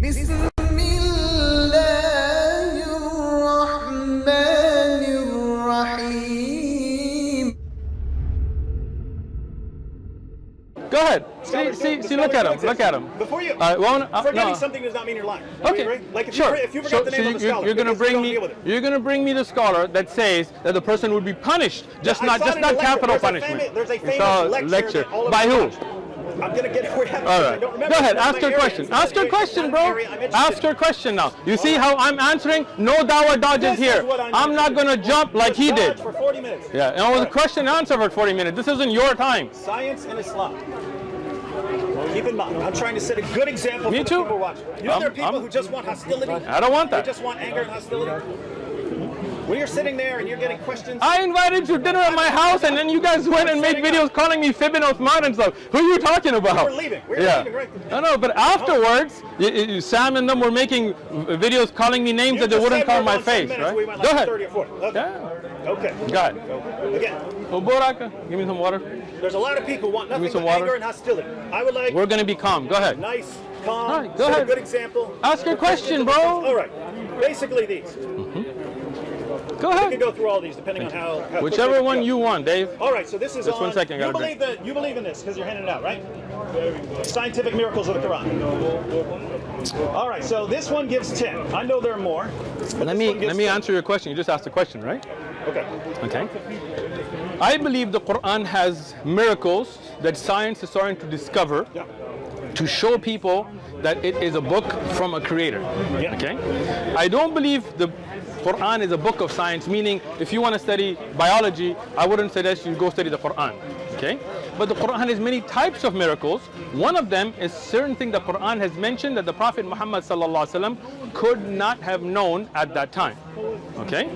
بسم الله الرحمن الرحيم. Go ahead. See, look at him. Look at him. Before you, forgetting no. Something does not mean you're lying. Okay. Like if sure. you forget the name of the scholar, you're gonna bring me the scholar that says that the person would be punished, just not capital punishment. There's a famous lecture. By who? I'm gonna get where All right. Go ahead. Ask your question. Ask your question, bro. Ask your question now. You see how I'm answering? No dawah dodges here. I'm not gonna jump like he did. For 40 minutes. Yeah. And it was a question and answer for 40 minutes. This isn't your time. Science and Islam. Keep in mind, I'm trying to set a good example for the people watching. You know there are people who just want hostility? I don't want that. They just want anger and hostility? When you're sitting there and you're getting questions... I invited you to dinner at my house and then you guys went and made videos calling me Fibin Osman and stuff. Who are you talking about? We're leaving. We're leaving right there. No, but afterwards, Sam and them were making videos calling me names that they wouldn't call my face, right? We went Go ahead. 30 or 40. Okay. Yeah. Okay. Go ahead. Again. Give me some water. There's a lot of people who want nothing but anger and hostility. I would like... We're going to be calm. Go ahead. Nice, calm, all right, go ahead. A good example. Ask your question, bro. All right. Basically these. Go ahead. We can go through all these depending on how whichever one you want, Dave. All right, so this is just 1 second. You believe in this because you're handing it out, right? Scientific miracles of the Quran. All right, so this one gives 10. I know there are more. Let me answer your question. You just asked the question, right? Okay. Okay. I believe the Quran has miracles that science is starting to discover to show people that it is a book from a creator. Yeah. Okay. I don't believe the Quran is a book of science, meaning if you want to study biology, I wouldn't suggest you go study the Quran. Okay? But the Quran has many types of miracles. One of them is certain thing the Quran has mentioned that the Prophet Muhammad ﷺ could not have known at that time. Okay?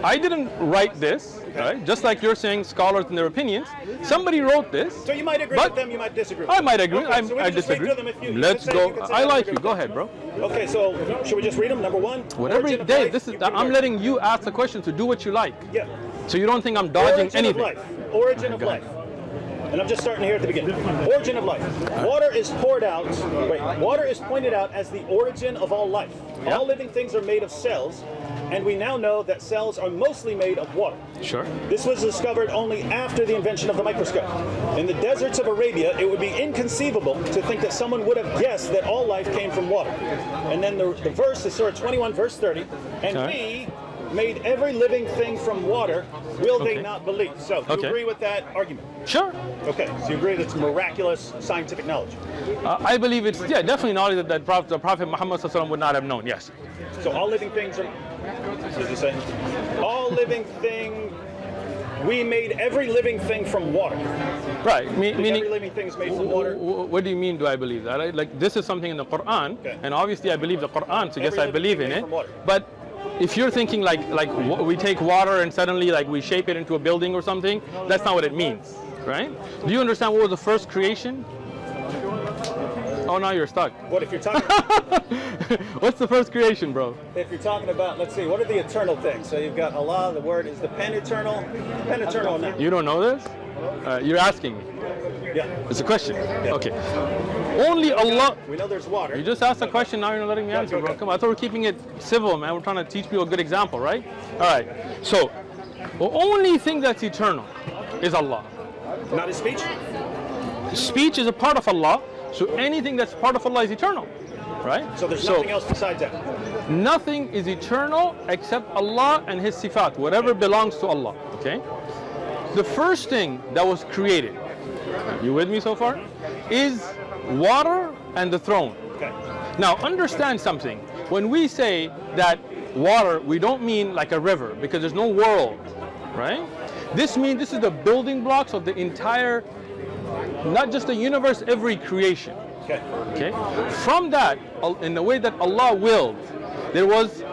I didn't write this, right? Just like you're saying scholars and their opinions. Somebody wrote this. So you might agree with them, you might disagree with them. I might agree. Okay, so I disagree. Let's go. I like you. Go ahead, bro. Okay, so should we just read them? Number one. Whatever, Dave. I'm letting you ask the question to do what you like. Yeah. So you don't think I'm dodging anything. Origin of life. And I'm just starting here at the beginning. Origin of life. Water is water is pointed out as the origin of all life. Yep. All living things are made of cells, and we now know that cells are mostly made of water. Sure. This was discovered only after the invention of the microscope. In the deserts of Arabia, it would be inconceivable to think that someone would have guessed that all life came from water. And then the verse is Surah 21, verse 30, and we made every living thing from water, will they not believe? So, do you agree with that argument? Sure. Okay, so you agree that's miraculous scientific knowledge? I believe it's, definitely knowledge that the Prophet Muhammad ﷺ would not have known, yes. So all living things are, what is he saying? All living thing, we made every living thing from water. Right, meaning every living thing is made from water. What do you mean, do I believe that? Like, this is something in the Quran, and obviously I believe the Quran, so yes, I believe in it. But if you're thinking like we take water and suddenly like we shape it into a building or something, that's not what it means, right? Do you understand what was the first creation? Oh, now you're stuck. What if you're talking What's the first creation, bro? If you're talking about, let's see, what are the eternal things? So you've got Allah, the word is the pen eternal now. You don't know this? You're asking me. Yeah. It's a question. Yeah. Okay. Only Allah. We know there's water. You just asked a question, now you're not letting me answer, bro. Come on, I thought we're keeping it civil, man. We're trying to teach people a good example, right? All right. So, the only thing that's eternal is Allah. Not his speech? Speech is a part of Allah, so anything that's part of Allah is eternal, right? So there's nothing else besides that? Nothing is eternal except Allah and His sifat, whatever belongs to Allah, okay? The first thing that was created, you with me so far, is water and the throne. Okay. Now understand something. When we say that water, we don't mean like a river because there's no world, right? This means this is the building blocks of the entire, not just the universe, every creation. Okay. Okay. From that, in the way that Allah willed, there was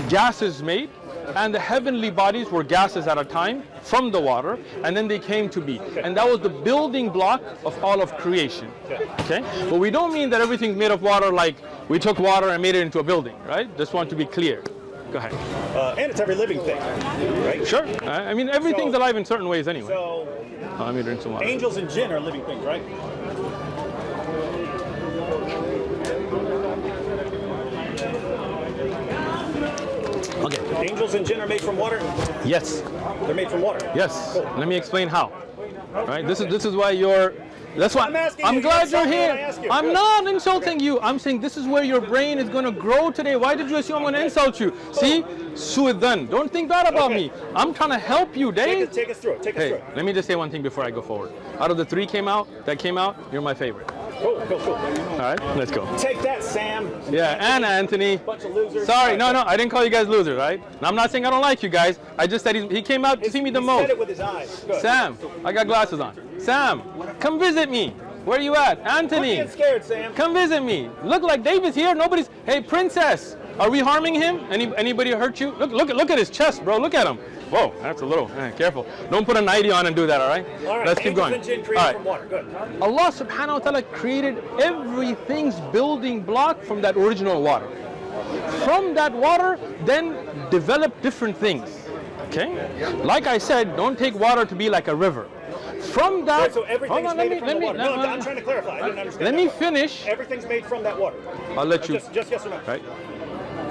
gases made, and the heavenly bodies were gases at a time from the water, and then they came to be. And that was the building block of all of creation. Okay? But we don't mean that everything's made of water like we took water and made it into a building, right? Just want to be clear. Go ahead. And it's every living thing, right? Sure. I mean, everything's alive in certain ways anyway. So, let me drink some water. Angels and jinn are living things, right? Angels and jinn are made from water? Yes. They're made from water? Yes. Cool. Let me explain how. All right. This is why you're. That's why I'm asking I'm you, glad you you're insult me here. when I ask you. I'm Good. not insulting you. I'm saying this is where your brain is going to grow today. Why did you assume I'm going to insult you? See, su'adhan. Don't think bad about me. I'm trying to help you, Dave. Take us through it. Take us Hey, through it. let me just say one thing before I go forward. Out of the three that came out, you're my favorite. Cool. All right, let's go. Take that, Sam. Yeah, and Anthony. Bunch of losers. Sorry, no, I didn't call you guys losers, right? And I'm not saying I don't like you guys. I just said he came out to see me the He most. said it with his eyes. Good. Sam, I got glasses on. Sam, come visit me. Where you at? Anthony, Don't get scared, Sam. come visit me. Look, like David's here. Nobody's. Hey, Princess, are we harming him? Anybody hurt you? Look at his chest, bro. Look at him. Whoa, that's a little. Careful. Don't put a nightie on and do that. All right. All right. Let's keep going. Angels and jinn All created right. from water. Good. Allah subhanahu wa ta'ala created everything's building block from that original water. From that water, then developed different things. Okay? Like I said, don't take water to be like a river. From that, Right, so everything's made from the water. No, I'm trying to clarify. I didn't understand. Let me finish. Everything's made from that water. I'll let you. Just yes or no. Right.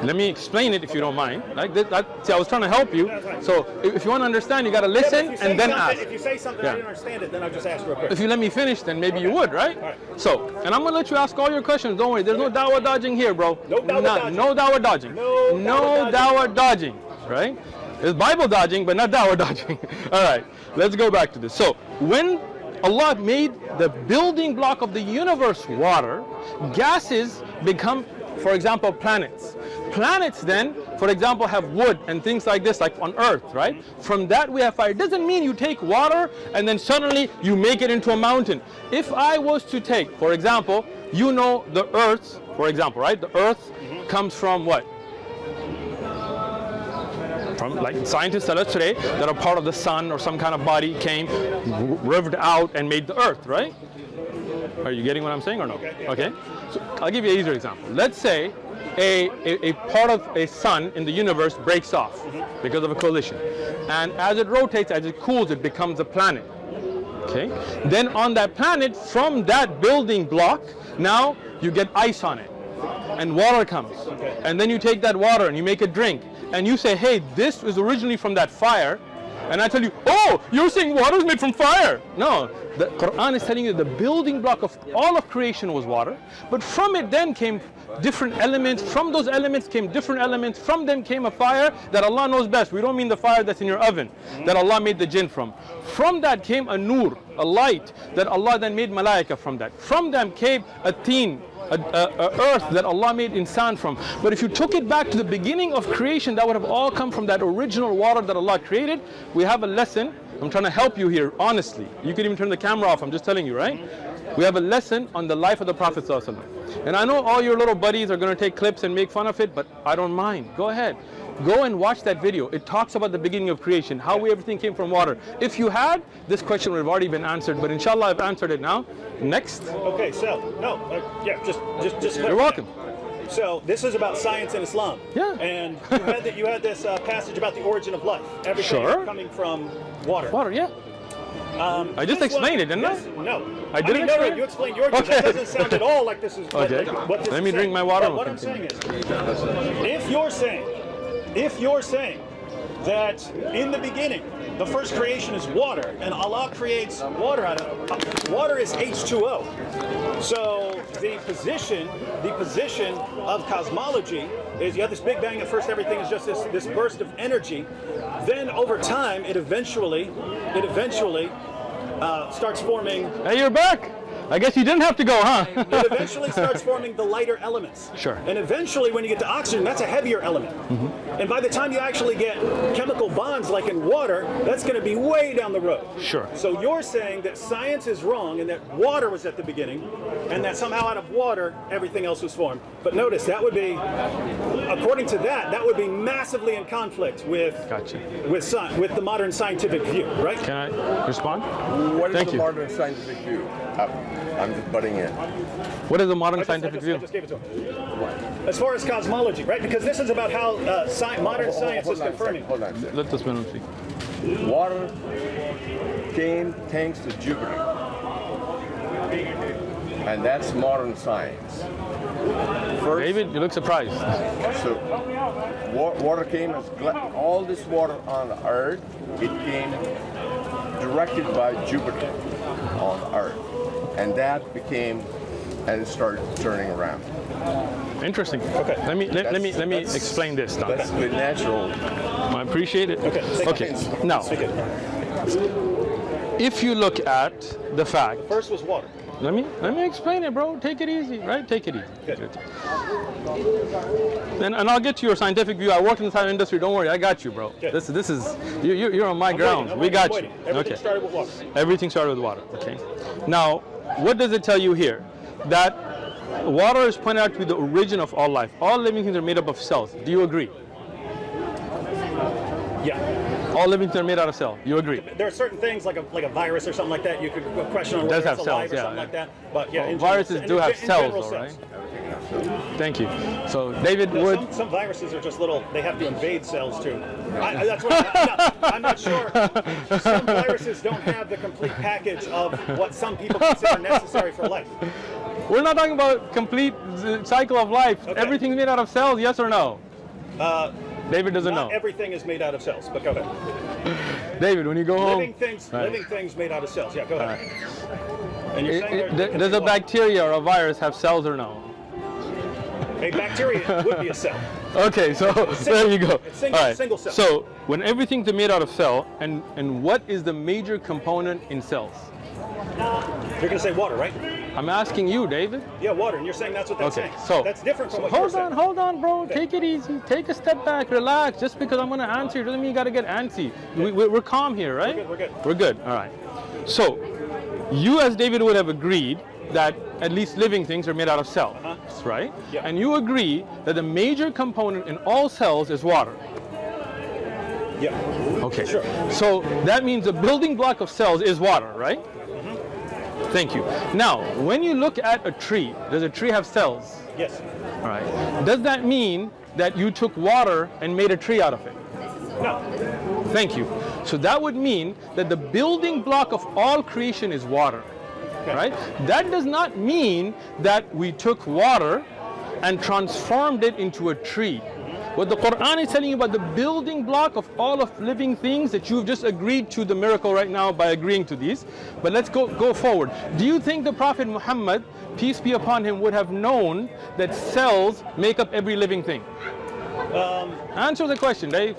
Let me explain it if you don't mind. Like see, I was trying to help you. So if you want to understand, you got to Yeah, but listen if you say and then something- ask. If you say something Yeah. I didn't understand it, then I'll just ask real quick. If you let me finish, then maybe you would, right? All right. So, and I'm gonna let you ask all your questions. Don't worry. There's no dawah dodging here, bro. No dawah dodging. No dawah dodging. No dawah dodging. Right? It's Bible dodging, but not dawah dodging. All right. Let's go back to this. So, when Allah made the building block of the universe water, gases become, for example, planets. Planets then, for example, have wood and things like this, like on Earth, right? From that we have fire. It doesn't mean you take water and then suddenly you make it into a mountain. If I was to take, for example, you know the Earth, for example, right? The Earth comes from what? From, like scientists tell us today, that a part of the sun or some kind of body came, rived out and made the Earth, right? Are you getting what I'm saying or no? Okay. So I'll give you an easier example. Let's say a part of a sun in the universe breaks off because of a collision. And as it rotates, as it cools, it becomes a planet. Okay? Then on that planet, from that building block, now you get ice on it. And water comes. And then you take that water and you make a drink. And you say, hey, this is originally from that fire. And I tell you, oh, you're saying water is made from fire. No, the Quran is telling you the building block of all of creation was water. But from it then came different elements. From those elements came different elements. From them came a fire that Allah knows best. We don't mean the fire that's in your oven that Allah made the jinn from. From that came a nur, a light that Allah then made malaika from that. From them came a teen, a earth that Allah made insan from. But if you took it back to the beginning of creation, that would have all come from that original water that Allah created. We have a lesson. I'm trying to help you here, honestly. You can even turn the camera off. I'm just telling you, right? We have a lesson on the life of the Prophet ﷺ. And I know all your little buddies are going to take clips and make fun of it, but I don't mind. Go ahead. Go and watch that video. It talks about the beginning of creation, how everything came from water. If you had, this question would have already been answered, but inshallah I've answered it now. Next. Okay, so, no, yeah, just You're welcome. So this is about science and Islam. Yeah. And you had this passage about the origin of life. Everything Sure. coming from water. Water, yeah. I just This explained one- it, didn't I? this- No. I didn't No, explain it? you explained yours. Okay. That doesn't sound at all like this is Okay. what this Let is me drink saying. my water. But what I'm saying is, if you're saying that in the beginning, the first creation is water, and Allah creates water out of water is H2O. So the position of cosmology is you have this Big Bang. At first, everything is just this burst of energy. Then over time, it eventually starts forming. Hey, you're back. I guess you didn't have to go, huh? It eventually starts forming the lighter elements. Sure. And eventually, when you get to oxygen, that's a heavier element. And by the time you actually get chemical bonds like in water, that's going to be way down the road. Sure. So you're saying that science is wrong and that water was at the beginning, and that somehow out of water, everything else was formed. But notice, that would be, according to that would be massively in conflict with Gotcha. with the modern scientific view, right? Can I respond? What is Thank the you. modern scientific view? I'm just butting in. What is the modern I scientific view? just gave it to him. As far as cosmology, right? Because this is about how modern science is confirming. Hold on a second. Let this man speak. Water came thanks to Jupiter. And that's modern science. First, David, you look surprised. so water came as all this water on Earth. It came directed by Jupiter on Earth, and that became, and it started turning around. Interesting. Okay. Let me explain this now. That's the natural. I appreciate it. Okay. Now, Speak it. if you look at the fact, First was water. let me explain it, bro. Take it easy, right? Take it easy. Good. And I'll get to your scientific view. I work in the science industry. Don't worry, I got you, bro. Good. This is you're on my grounds. I'm We waiting, got I'm you. waiting. Everything started with water. Everything started with water. Okay. Now, what does it tell you here? That water is pointed out to be the origin of all life. All living things are made up of cells. Do you agree? Yeah. All living things are made out of cells. You agree? There are certain things like a virus or something like that. You could question on It does whether have it's alive cells, or yeah, something yeah. like that. But yeah, in Viruses general, do have in cells, general though, right? cells. Thank you. So, David No, would. some viruses are just little. They have to invade cells too. That's what I'm not sure. Some viruses don't have the complete package of what some people consider necessary for life. We're not talking about complete cycle of life. Okay. Everything's made out of cells, yes or no? David doesn't Not know. everything is made out of cells, but go ahead. David, when you go home, Living things made out of cells. Yeah, go ahead. Right. And you're saying there does a bacteria or a virus have cells or no? a bacteria would be a cell. Okay, so there you go. It's single- All right. single cell. So when everything's made out of cell, and what is the major component in cells? You're going to say water, right? I'm asking you, David. Yeah, water, and you're saying that's what that's Okay, saying. so That's different from what you're saying. hold on, bro. Take it easy. Take a step back. Relax. Just because I'm going to answer you doesn't mean you got to get antsy. We're calm here, right? We're good. We're good. All right. So you, as David, would have agreed that at least living things are made out of cells, right? Yeah. And you agree that the major component in all cells is water. Yeah. Okay. Sure. So that means the building block of cells is water, right? Thank you. Now, when you look at a tree, does a tree have cells? Yes. All right. Does that mean that you took water and made a tree out of it? No. Thank you. So that would mean that the building block of all creation is water, right? That does not mean that we took water and transformed it into a tree. What the Quran is telling you about the building block of all of living things, that you've just agreed to the miracle right now by agreeing to these. But let's go forward. Do you think the Prophet Muhammad, peace be upon him, would have known that cells make up every living thing? Answer the question, Dave,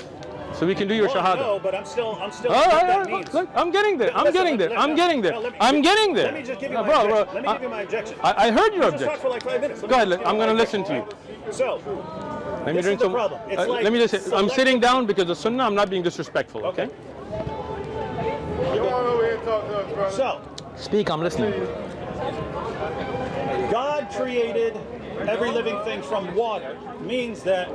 so we can do your Well, shahada. no, but I'm still All what right, that means. look, I'm getting there. I'm Listen, getting there. let- I'm getting there. no, let me- I'm getting there. Let me just give you my Bro, objection. bro, Let me give you my objection. I heard your Just talk objection. for like 5 minutes. Go ahead. Let me I'm give going my to listen to you. objection, So, Let me this drink is the some. problem. It's like let me just say, I'm selective- sitting down because the sunnah. I'm not being disrespectful. Okay. so Speak. I'm listening. God created every living thing from water means that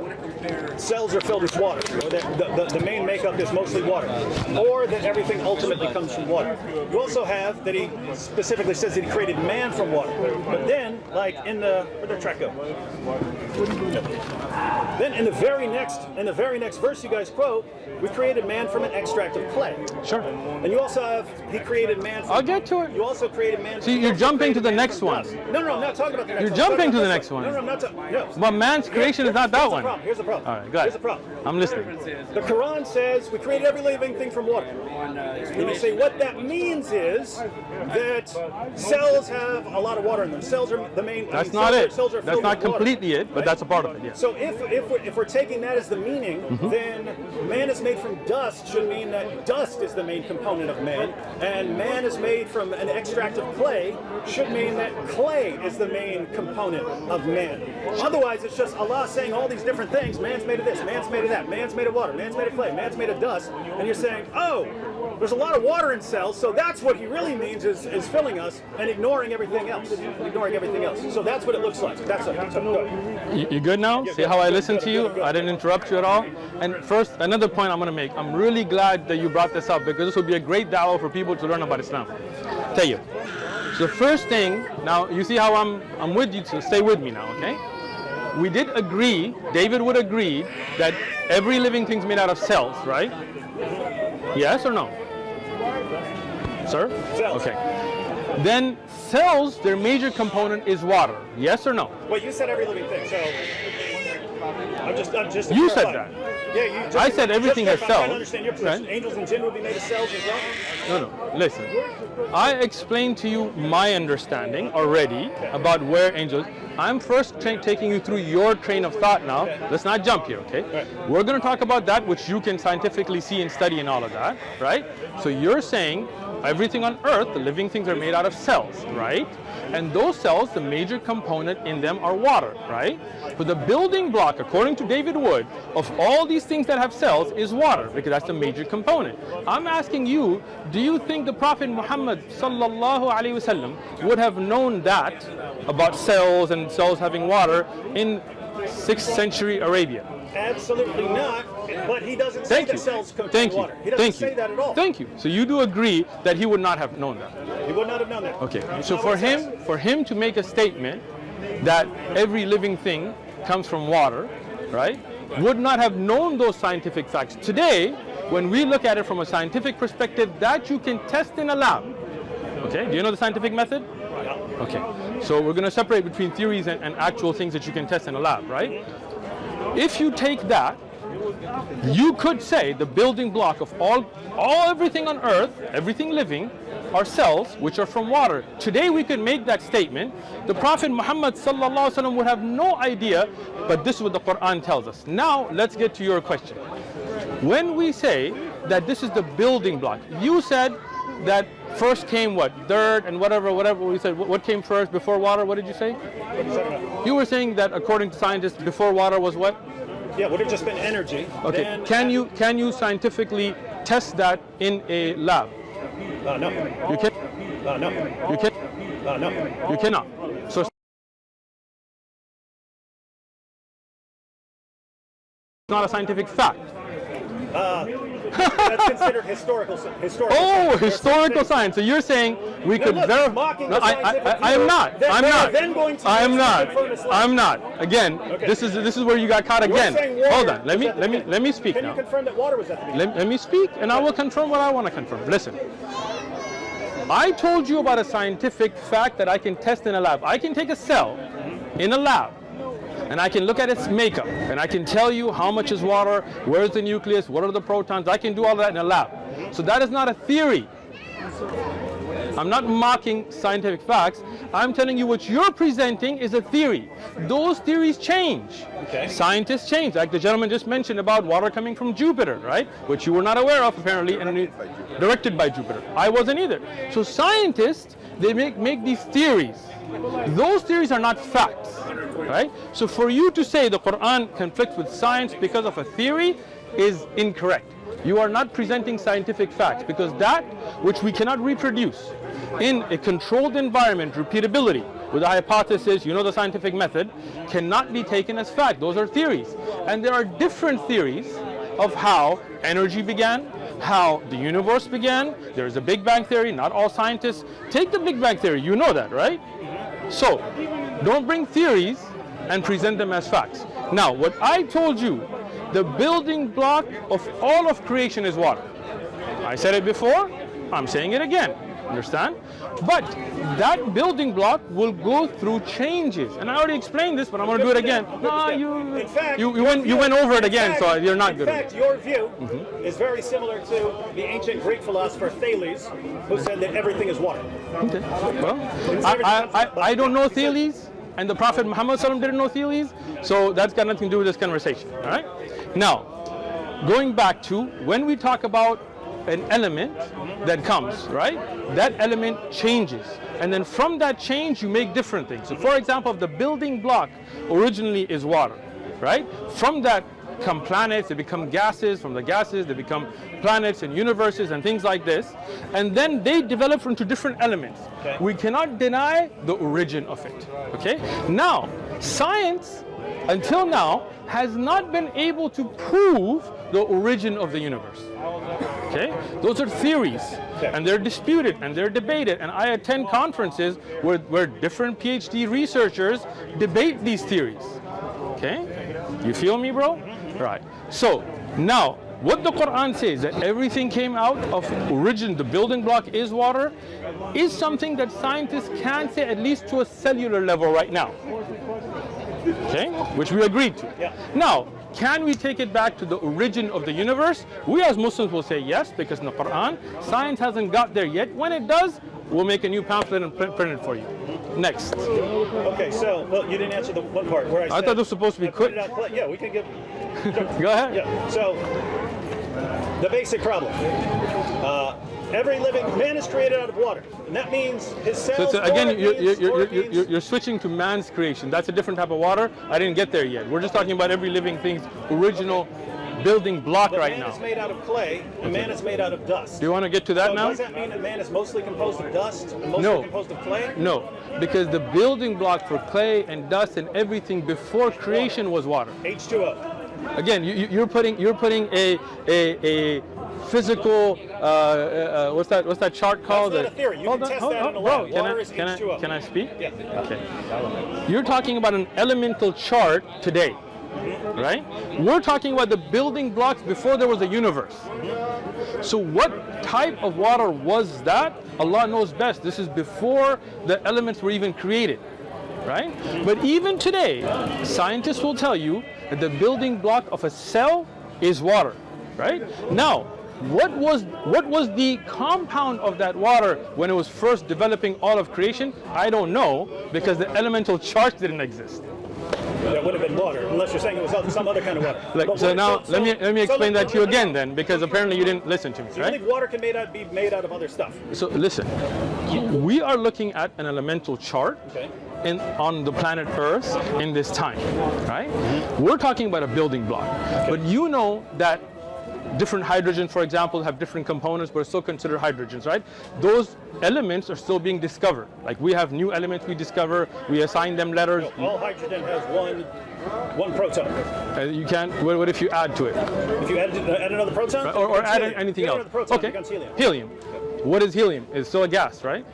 cells are filled with water, or that the main makeup is mostly water, or that everything ultimately comes from water. You also have that he specifically says that he created man from water. But then, like in the where'd the track go? Then in the very next verse you guys quote, we created man from an extract of clay. Sure. And you also have he created man from I'll get to it. You also created man. See, you you're also jumping to created the man next from one. dust. No, I'm not talking about the next You're one. jumping I'm to the talking next about one. this No, I'm not talking. No. But man's creation is not that one. Here's the problem. All right, go ahead. Here's the problem. I'm listening. The Quran says we created every living thing from water. And you say what that means is that cells have a lot of water in them. Cells are the main. That's not it. Cells are That's filled not with water, completely it, but right? that's a part of it. Yeah. So if we're taking that as the meaning, then man is made from dust should mean that dust is the main component of man, and man is made from an extract of clay should mean that clay is the main component of man. Otherwise, it's just Allah saying all these different things. Man's made of this, man's made of that, man's made of water, man's made of clay, man's made of dust, and you're saying, oh, there's a lot of water in cells, so that's what he really means is filling us and ignoring everything else. So that's what it looks like. That's it. Go ahead. You good now? See how I listened to you? I didn't interrupt you at all. And first, another point I'm going to make. I'm really glad that you brought this up because this will be a great dawah for people to learn about Islam. Tell you. So the first thing, now you see how I'm with you, so stay with me now, okay? We did agree, David would agree, that every living thing's made out of cells, right? Yes or no? Sir? Cells. Okay. then cells, their major component is water. Yes or no? Well, you said every living thing, so I'm just. You said that. Yeah, you. Just, I said everything has I'm trying cells. to understand your position. Right? Angels and jinn would be made of cells as well. No. Listen. I explained to you my understanding already about where angels. I'm first taking you through your train of thought now. Let's not jump here, okay? Right. We're going to talk about that which you can scientifically see and study and all of that, right? So you're saying everything on Earth, the living things are made out of cells, right? And those cells, the major component in them are water, right? So the building block, according to David Wood, of all these things that have cells is water, because that's the major component. I'm asking you, do you think the Prophet Muhammad sallallahu alaihi wasallam would have known that about cells and cells having water in 6th century Arabia? Absolutely not. But he doesn't say that cells contain water. He doesn't say that at all. Thank you. So you do agree that he would not have known that? He would not have known that. Okay. So for him to make a statement that every living thing comes from water, right, would not have known those scientific facts. Today, when we look at it from a scientific perspective, that you can test in a lab. Okay. Do you know the scientific method? Okay. So we're going to separate between theories and actual things that you can test in a lab, right? If you take that, you could say the building block of everything on Earth, everything living, are cells which are from water. Today we could make that statement. The Prophet Muhammad sallallahu alaihi wasallam would have no idea, but this is what the Quran tells us. Now let's get to your question. When we say that this is the building block, you said that first came what? Dirt and whatever we said. What came first before water? What did you say? You were saying that according to scientists, before water was what? Yeah, would have just been energy. Okay. Can you scientifically test that in a lab? No. You can. No. You can. No. You cannot. So it's not a scientific fact. That's considered historical. Oh, historical science. So you're saying we could verify? No, I am not. I'm not. Again, okay. This is where you got caught again. Hold on. Let me speak Can now. you confirm that water was at the beginning? Let me speak, and I will confirm what I want to confirm. Listen. I told you about a scientific fact that I can test in a lab. I can take a cell in a lab, and I can look at its makeup, and I can tell you how much is water, where's the nucleus, what are the protons. I can do all that in a lab. So that is not a theory. I'm not mocking scientific facts. I'm telling you what you're presenting is a theory. Those theories change. Okay. Scientists change, like the gentleman just mentioned about water coming from Jupiter, right? Which you were not aware of apparently, and directed by Jupiter. I wasn't either. So scientists, they make these theories. Those theories are not facts, right? So for you to say the Quran conflicts with science because of a theory is incorrect. You are not presenting scientific facts, because that which we cannot reproduce in a controlled environment, repeatability, with a hypothesis, you know the scientific method, cannot be taken as fact. Those are theories. And there are different theories of how energy began, how the universe began. There's a Big Bang theory. Not all scientists take the Big Bang theory. You know that, right? So don't bring theories and present them as facts. Now, what I told you, the building block of all of creation is water. I said it before, I'm saying it again. Understand? But that building block will go through changes. And I already explained this, but I'm going to do it again. No, you went over it again, so you're not good. In fact, your view is very similar to the ancient Greek philosopher Thales, who said that everything is water. Okay. Well, I don't know Thales, and the Prophet Muhammad didn't know Thales, so that's got nothing to do with this conversation. All right? Now, going back to when we talk about an element that comes, right? That element changes. And then from that change, you make different things. So for example, if the building block originally is water, right? From that come planets, they become gases. From the gases, they become planets and universes and things like this. And then they develop into different elements. Okay. We cannot deny the origin of it, okay? Now, science, until now, has not been able to prove the origin of the universe. Okay? Those are theories, and they're disputed and they're debated. And I attend conferences where different PhD researchers debate these theories. Okay? You feel me, bro? Right. So now, what the Quran says, that everything came out of origin, the building block is water, is something that scientists can say at least to a cellular level right now. Okay, which we agreed to. Yeah. Now, can we take it back to the origin of the universe? We as Muslims will say yes, because in the Quran, science hasn't got there yet. When it does, we'll make a new pamphlet and print it for you. Next. Okay, so, well, you didn't answer the one part where I said... I thought it was supposed to be quick. Yeah, we can give... Go ahead. Yeah, so, the basic problem. Every living man is created out of water, and that means his cells. So again, you're switching to man's creation. That's a different type of water. I didn't get there yet. We're just talking about every living thing's original building block right now. Man is made out of clay, and man is made out of dust. Do you want to get to that So now? does that mean that man is mostly composed of dust and mostly composed of clay? No, because the building block for clay and dust and everything before creation was water. H2O. Again, you're putting a physical what's that chart called? That's not a theory. You can test that in a lab. Water is H2O. Can I speak? Yeah. Okay. You're talking about an elemental chart today, right? We're talking about the building blocks before there was a universe. So what type of water was that? Allah knows best. This is before the elements were even created, right? But even today, scientists will tell you that the building block of a cell is water, right? Now, what was the compound of that water when it was first developing all of creation? I don't know, because the elemental charts didn't exist. That would have been water, unless you're saying it was some other kind of water. So now let me explain that to you again then, because apparently you didn't listen to me, So you right? think water can be made out of other stuff? So listen, we are looking at an elemental chart Okay. on the planet Earth in this time, right? We're talking about a building block, but you know that different hydrogens, for example, have different components, but are still considered hydrogens, right? Those elements are still being discovered. Like we have new elements we discover, we assign them letters. No, all hydrogen has one proton. You can't. What if you add to it? If you add another proton, Right? Or add helium. anything If you add else? another proton, it Okay. becomes helium. Helium. What is helium? It's still a gas, right?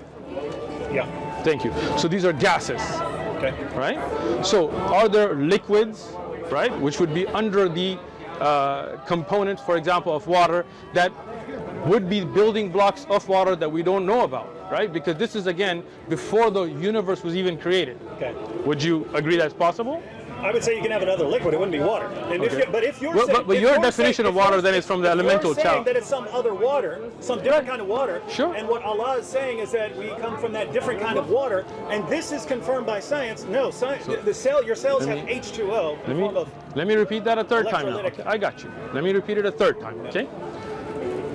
Yeah. Thank you. So these are gases, Okay. right? So are there liquids, right, which would be under the components, for example, of water, that would be building blocks of water that we don't know about, right? Because this is, again, before the universe was even created. Okay. Would you agree that's possible? I would say you can have another liquid. It wouldn't be water. And Okay. but if you're But- saying, but if your you're definition saying- of water then is from the if elemental you're saying chart. that it's some other water, some different kind of water. Sure. And what Allah is saying is that we come from that different kind of water, and this is confirmed by science. No, science. Your cells have H2O in the form of. Let me repeat that a third time now. Electrolytic. Okay, I got you. Let me repeat it a third time, okay?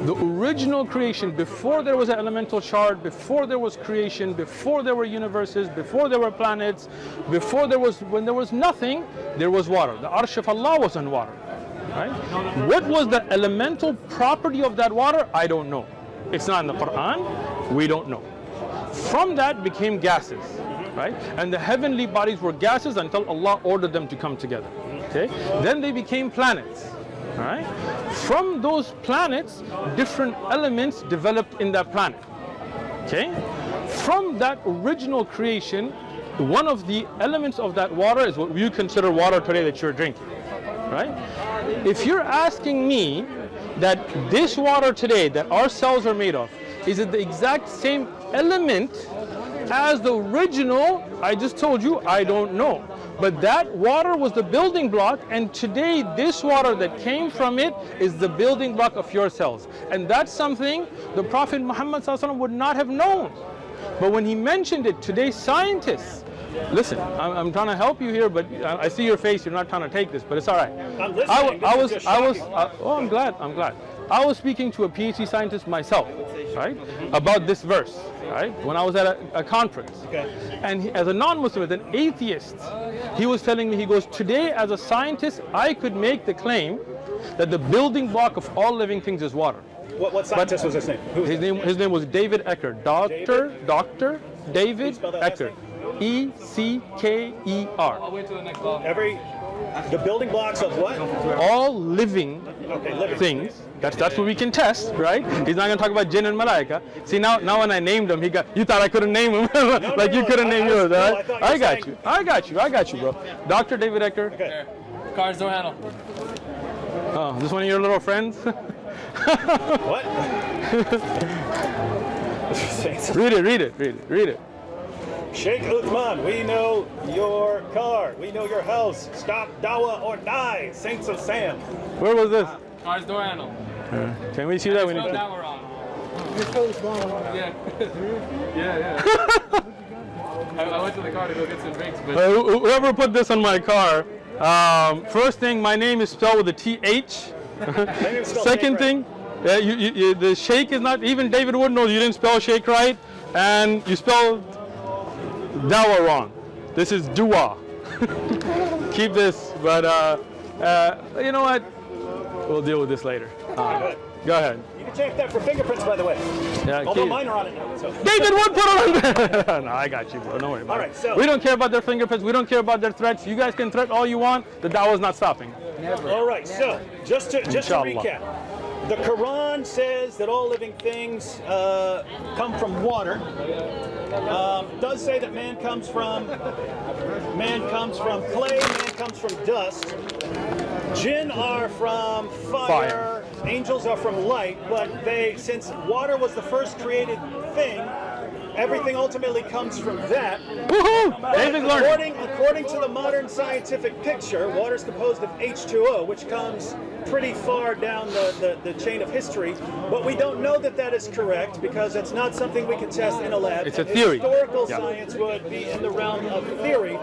The original creation, before there was an elemental chart, before there was creation, before there were universes, before there were planets, when there was nothing, there was water. The arsh of Allah was on water, right? What was the elemental property of that water? I don't know. It's not in the Quran. We don't know. From that became gases, right? And the heavenly bodies were gases until Allah ordered them to come together, okay? Then they became planets. All right. From those planets, different elements developed in that planet. Okay. From that original creation, one of the elements of that water is what you consider water today that you're drinking. Right. If you're asking me that this water today that our cells are made of, is it the exact same element as the original? I just told you I don't know. But that water was the building block, and today this water that came from it is the building block of your cells. And that's something the Prophet Muhammad ﷺ would not have known. But when he mentioned it, today's scientists, listen, I'm trying to help you here, but I see your face, you're not trying to take this, but it's all right. I'm listening. I'm glad. I was speaking to a PhD scientist myself, right, about this verse, right, when I was at a conference. Okay. And as a non-Muslim, as an atheist, he was telling me, he goes, today as a scientist, I could make the claim that the building block of all living things is water. What scientist was his name? Who was His that? name was David Ecker. Dr. David spell that last Ecker. name? Ecker. The building blocks of what? All living living. things. That's what we can test, right? He's not going to talk about jinn and malaika. See, now when I named him, you thought I couldn't name him, like you couldn't name yours, all right? I got you, bro. Dr. David Ecker. Okay. Cars door handle. Oh, this one of your little friends? What? Read it. Sheikh Uthman, we know your car. We know your house. Stop dawah or die. Saints of Sam. Where was this? Car's door handle. Can we see that? We need Spelled to... that we're on. Yeah. yeah. I went to the car to go get some drinks, but Whoever put this on my car, first thing, my name is spelled with a TH. Second thing, the Sheikh is not, even David Wood knows you didn't spell Sheikh right, and you spelled Dawah wrong. This is Dua. Keep this, but you know what? We'll deal with this later. Go ahead. You can check that for fingerprints, by the way. Yeah, Although mine are on it now. So. David Wood put it on. No, I got you, bro. Don't worry about All right, it. so We don't care about their fingerprints. We don't care about their threats. You guys can threat all you want. The Dawah's not stopping. all right, so just to Inshallah. recap, the Quran says that all living things come from water. It does say that man comes from clay, man comes from dust. Jinn are from fire. Angels are from light, but since water was the first created thing, everything ultimately comes from that. Woohoo! David's learning. According to the modern scientific picture, water is composed of H2O, which comes pretty far down the chain of history, but we don't know that that is correct because it's not something we can test in a lab. It's a theory. Historical science would be in the realm of theory.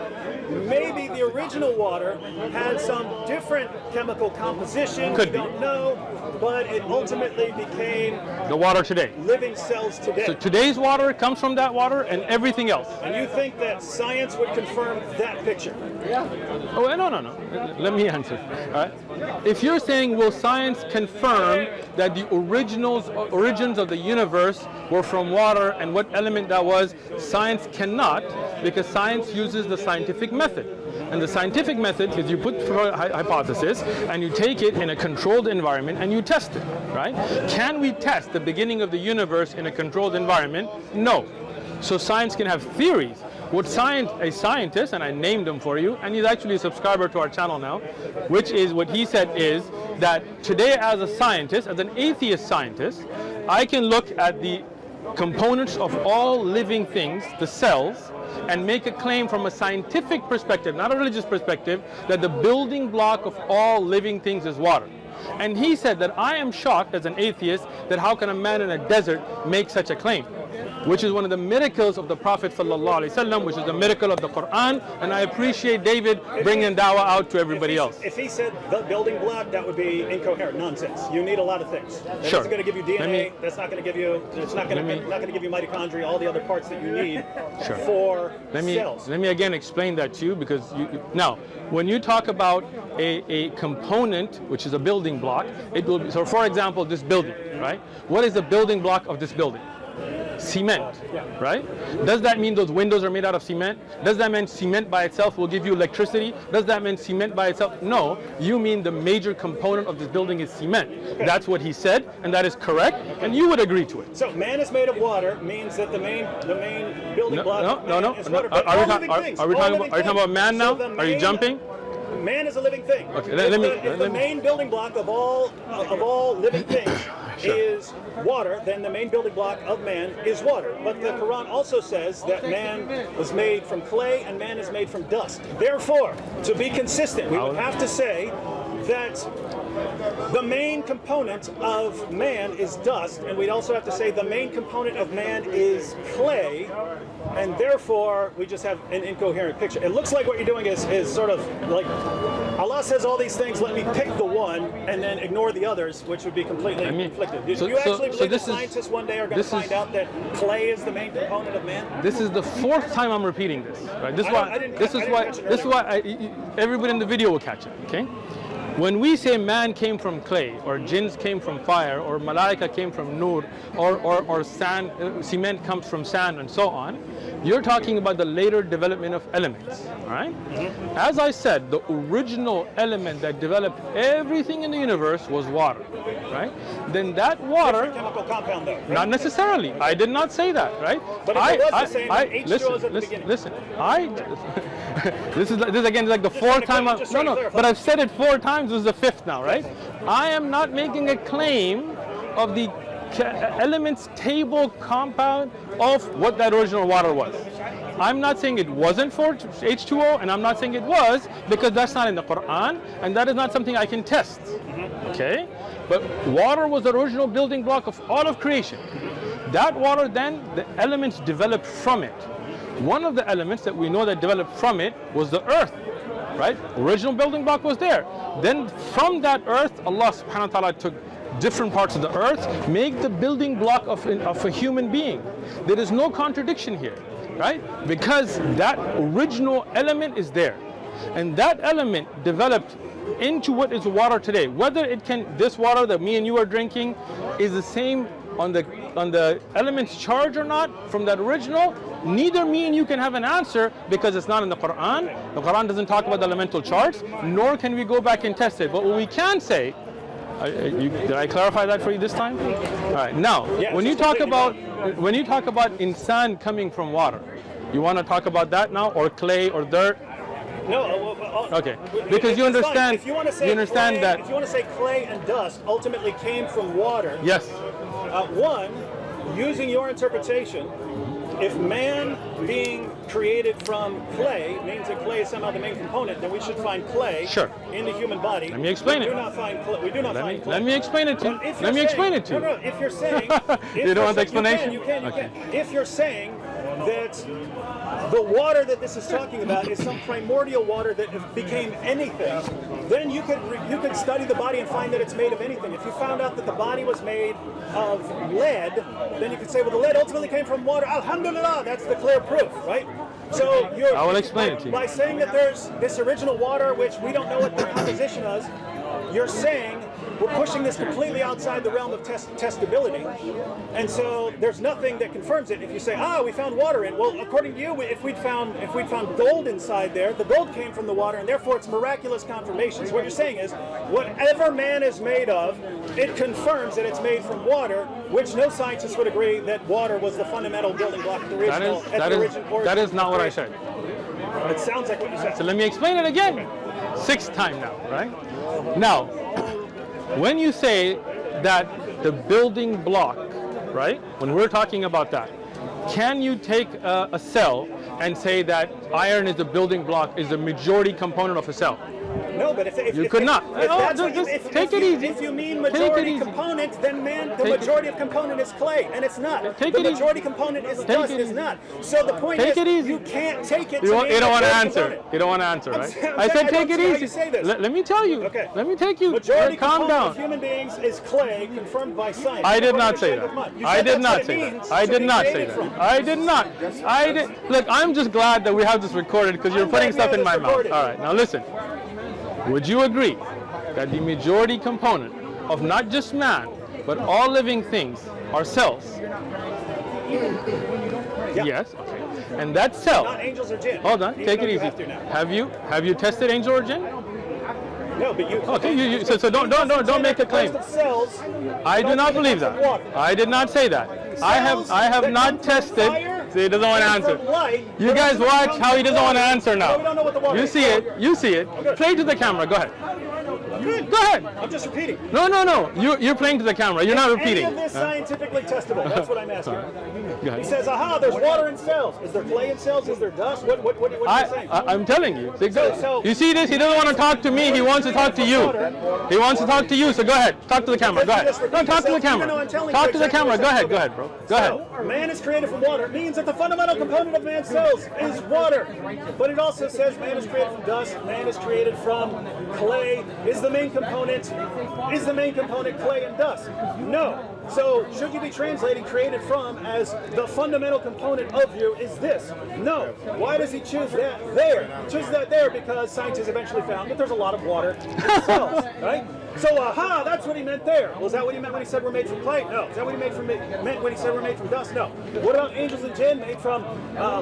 Maybe the original water had some different chemical composition. Could we be. don't know, but it ultimately became The water today. living cells today. So today's water comes from that water and everything else. And you think that science would confirm that picture? Oh, no. Let me answer. All right. If you're saying, will science confirm that the origins of the universe were from water and what element that was, science cannot, because science uses the scientific method. And the scientific method is you put forward a hypothesis and you take it in a controlled environment and you test it, right? Can we test the beginning of the universe in a controlled environment? No. So science can have theories. What a scientist, and I named him for you, and he's actually a subscriber to our channel now, which is what he said is that today as a scientist, as an atheist scientist, I can look at the components of all living things, the cells, and make a claim from a scientific perspective, not a religious perspective, that the building block of all living things is water. And he said that I am shocked as an atheist that how can a man in a desert make such a claim? Which is one of the miracles of the Prophet ﷺ, which is the miracle of the Quran, and I appreciate David bringing dawah out to everybody else. If he said the building block, that would be incoherent nonsense. You need a lot of things. That Sure. isn't going to give you DNA. That's not going to give you. It's not going to give you mitochondria. All the other parts that you need Sure. for cells. Let me again explain that to you, because now when you talk about a component, which is a building block, it will be, so for example, this building, right? What is the building block of this building? Cement, right? Does that mean those windows are made out of cement? Does that mean cement by itself will give you electricity? Does that mean cement by itself? No, you mean the major component of this building is cement. Okay. That's what he said, and that is correct, and you would agree to it. So man is made of water means that the main building block No. is water. But Are all we living things, talking about man now? So the Are you main- jumping? Man is a living thing. Okay, If the main building block of all living things is water, then the main building block of man is water. But the Quran also says that man was made from clay and man is made from dust. Therefore, to be consistent, we would have to say that the main component of man is dust, and we'd also have to say the main component of man is clay, and therefore we just have an incoherent picture. It looks like what you're doing is sort of like Allah says all these things, let me pick the one and then ignore the others, which would be completely conflicted. Do you actually believe that scientists one day are going to find out that clay is the main component of man? This is the fourth time I'm repeating this. Right? This is why everybody in the video will catch it. Okay. When we say man came from clay, or jinns came from fire, or malaika came from nur, or sand, cement comes from sand, and so on, you're talking about the later development of elements, all right? Mm-hmm. As I said, the original element that developed everything in the universe was water, right? Then that water... Different chemical compound though, right? Not necessarily. I did not say that, right? But if it was the same, H2O is at the beginning. Listen, this is again like the fourth time. But I've said it 4 times this is the fifth now, right? I am not making a claim of the elements table compound of what that original water was. I'm not saying it wasn't for H2O, and I'm not saying it was, because that's not in the Quran, and that is not something I can test. Okay? But water was the original building block of all of creation. That water then, the elements developed from it. One of the elements that we know that developed from it was the earth, right? Original building block was there. Then from that earth, Allah subhanahu wa ta'ala took different parts of the earth, make the building block of a human being. There is no contradiction here, right? Because that original element is there. And that element developed into what is water today. Whether it can, this water that me and you are drinking is the same on the element's charge or not from that original, neither me and you can have an answer because it's not in the Quran. The Quran doesn't talk about the elemental charts, nor can we go back and test it. But what we can say, did I clarify that for you this time? All right. Now, when you talk about insan coming from water, you want to talk about that now, or clay or dirt? No. Okay. Because you understand. If you want to say you understand clay, that. If you want to say clay and dust ultimately came from water. Yes. One, using your interpretation, if man being created from clay means that clay is somehow the main component, then we should find clay in the human body. Let me explain it. We do not find clay. Let me explain it to you. Let me explain it to you. No, if you're saying... You don't want the explanation? You can. If you're saying that the water that this is talking about is some primordial water that became anything, then you could study the body and find that it's made of anything. If you found out that the body was made of lead, then you could say, well, the lead ultimately came from water. Alhamdulillah, that's the clear proof, right? So I will explain it to you. By saying that there's this original water, which we don't know what the composition is, you're saying we're pushing this completely outside the realm of testability, and so there's nothing that confirms it. If you say, we found water in, well, according to you, if we'd found gold inside there, the gold came from the water, and therefore it's miraculous confirmation. So what you're saying is, whatever man is made of, it confirms that it's made from water, which no scientist would agree that water was the fundamental building block of the original. That is not what I said. It sounds like what you said. So let me explain it again. Sixth time now, right? Now, when you say that the building block, right? When we're talking about that, can you take a cell and say that iron is the building block, is the majority component of a cell? No, but if you could not. Take it easy. If you mean majority component, then the majority of component is clay, and it's not. The majority component is dust, is not. So the point is, you can't take it. You don't want to answer. You don't want to answer, right? I said take it easy. Let me tell you. Okay. Let me take you. Majority calm component down. of human beings is clay, confirmed by science. I did not say that. I did not say that. I did not say that. I did not. Look, I'm just glad that we have this recorded because you're putting stuff in my mouth. All right, now listen. Would you agree that the majority component of not just man, but all living things are cells? Yep. Yes. Okay. And that cell. Not angels or jinn. Hold on. Take it easy. Have you tested angel or jinn? No, but you. Okay. So don't make a claim. I do not believe that. I did not say that. I have not tested. See, he doesn't want to answer. You guys watch how he doesn't want to answer now. You see it. You see it. Play to the camera. Go ahead. Go ahead. I'm just repeating. No. You're playing to the camera. You're not repeating. Any of this scientifically testable? That's what I'm asking. Go ahead. He says, there's water in cells. Is there clay in cells? Is there dust? What are you saying? I'm telling you. You see this? He doesn't want to talk to me. He wants to talk to you. He wants to talk to you. So go ahead. Talk to the camera. Go ahead. No, talk to the camera. Talk to the camera. Go ahead. Go ahead, bro. Go ahead. Man is created from water. It means that the fundamental component of man's cells is water. But it also says man is created from dust. Man is created from clay. Is the main component clay and dust? No. So should you be translating created from as the fundamental component of you is this? No. Why does he choose that there? He chooses that there because scientists eventually found that there's a lot of water in cells, right? So, that's what he meant there. Well, is that what he meant when he said we're made from clay? No. Is that what he meant when he said we're made from dust? No. What about angels and jinn made from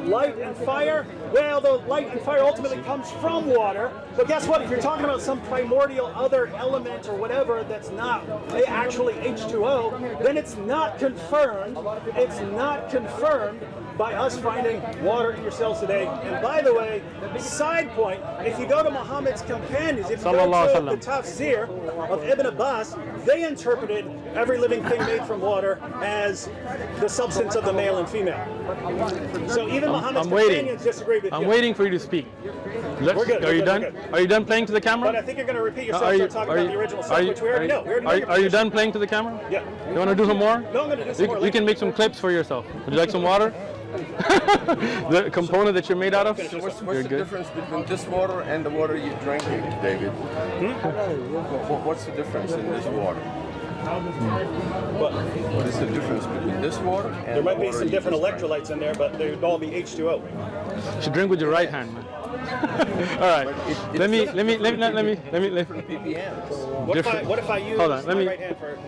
light and fire? Well, the light and fire ultimately comes from water. But guess what? If you're talking about some primordial other element or whatever that's not actually H2O, then it's not confirmed. It's not confirmed by us finding water in your cells today. And by the way, side point, if you go to Muhammad's companions, if you go to the tafsir of Ibn Abbas, they interpreted every living thing made from water as the substance of the male and female. So even Muhammad's companions disagree with you. I'm waiting for you to speak. We're good. Are you done? Are you done playing to the camera? But I think you're going to repeat yourself and talk about the original stuff, which we already know. Are you done playing to the camera? Yeah. You want to do some more? No, I'm going to do some more. You can make some clips for yourself. Would you like some water? The component that you're made out of? So what's the difference between this water and the water you're drinking, David? What's the difference in this water? What is the difference between this water and the water? There might be some different electrolytes in there, but they would all be H2O. You should drink with your right hand, man. All right. Let me. What if I use my right hand for?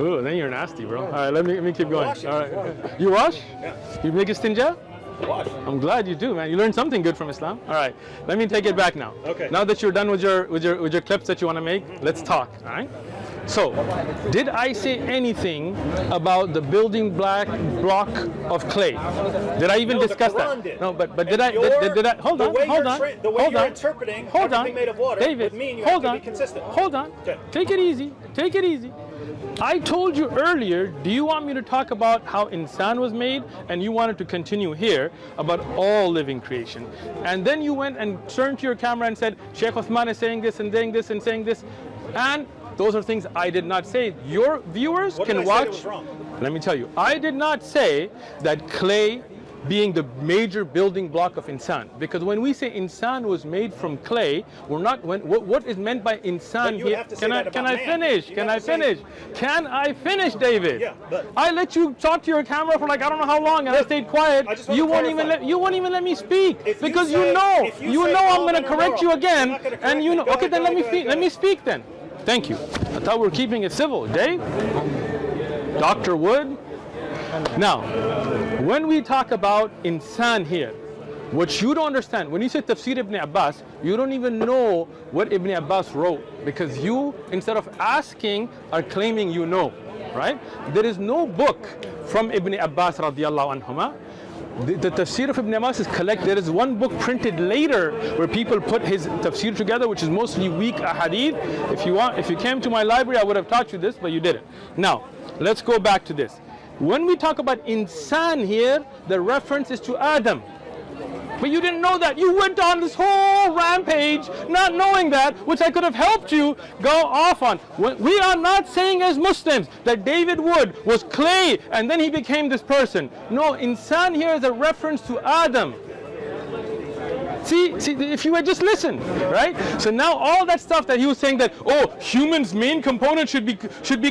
Ooh, then you're nasty, bro. All right, let me keep going. All right. You wash? Yeah. You make istinja? Wash. I'm glad you do, man. You learned something good from Islam. All right. Let me take it back now. Okay. Now that you're done with your clips that you want to make, let's talk. All right. So, did I say anything about the building block of clay? Did I even discuss that? Did. No, but did I? Hold on. The way you're interpreting everything made of water David, would mean you have to be consistent. Hold on. Okay. Take it easy. Take it easy. I told you earlier, do you want me to talk about how insan was made? And you wanted to continue here about all living creation. And then you went and turned to your camera and said, Sheikh Uthman is saying this and saying this and saying this. And those are things I did not say. Your viewers can watch. What did I say was wrong? Let me tell you, I did not say that clay being the major building block of insan, because when we say insan was made from clay, we're not. What is meant by insan here? Can I finish? Can I finish? Can I finish, David? Yeah, but I let you talk to your camera for like I don't know how long, and I stayed quiet. You won't even let me speak because you know I'm going to correct you again, and you know. Okay, then let me speak then. Thank you. I thought we were keeping it civil, Dave. Dr. Wood. Now, when we talk about insan here, what you don't understand, when you say Tafsir Ibn Abbas, you don't even know what Ibn Abbas wrote, because you, instead of asking, are claiming you know, right? There is no book from Ibn Abbas radiallahu anhuma. The tafsir of Ibn Abbas is collected. There is one book printed later where people put his tafsir together, which is mostly weak ahadith. If you came to my library, I would have taught you this, but you didn't. Now, let's go back to this. When we talk about insan here, the reference is to Adam. But you didn't know that. You went on this whole rampage not knowing that, which I could have helped you go off on. We are not saying as Muslims that David Wood was clay and then he became this person. No, insan here is a reference to Adam. See, if you had just listened, right? So now all that stuff that he was saying that, oh, humans' main component should be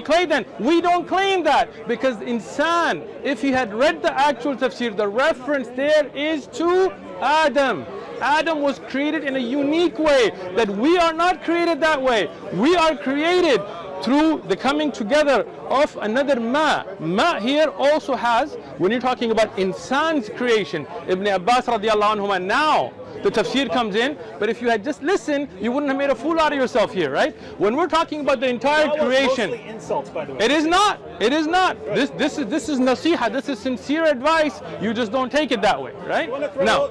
clay, then we don't claim that, because insan, if he had read the actual tafsir, the reference there is to Adam. Adam was created in a unique way, that we are not created that way. We are created through the coming together of another ma. Ma here also has, when you're talking about insan's creation, Ibn Abbas radiallahu anhuma, now the tafsir comes in, but if you had just listened, you wouldn't have made a fool out of yourself here, right? When we're talking about the entire creation, mostly insults, by the way. It is not. It is not. Right. This is nasiha. This is sincere advice. You just don't take it that way, right? Now,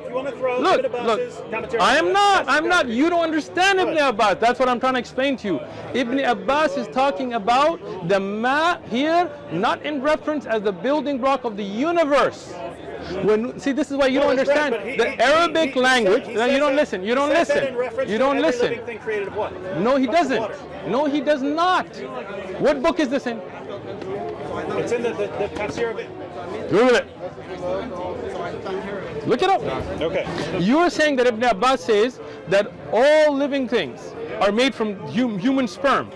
look. I'm not. You don't understand Ibn Abbas. That's what I'm trying to explain to you. Ibn Abbas is talking about the ma here, not in reference as the building block of the universe. See, this is why you don't understand the Arabic language. You don't listen. You don't listen. You don't listen. No, he doesn't. No, he does not. What book is this in? It's in the tafsir of it. Google it. Look it up. Okay. You are saying that Ibn Abbas says that all living things are made from human sperm.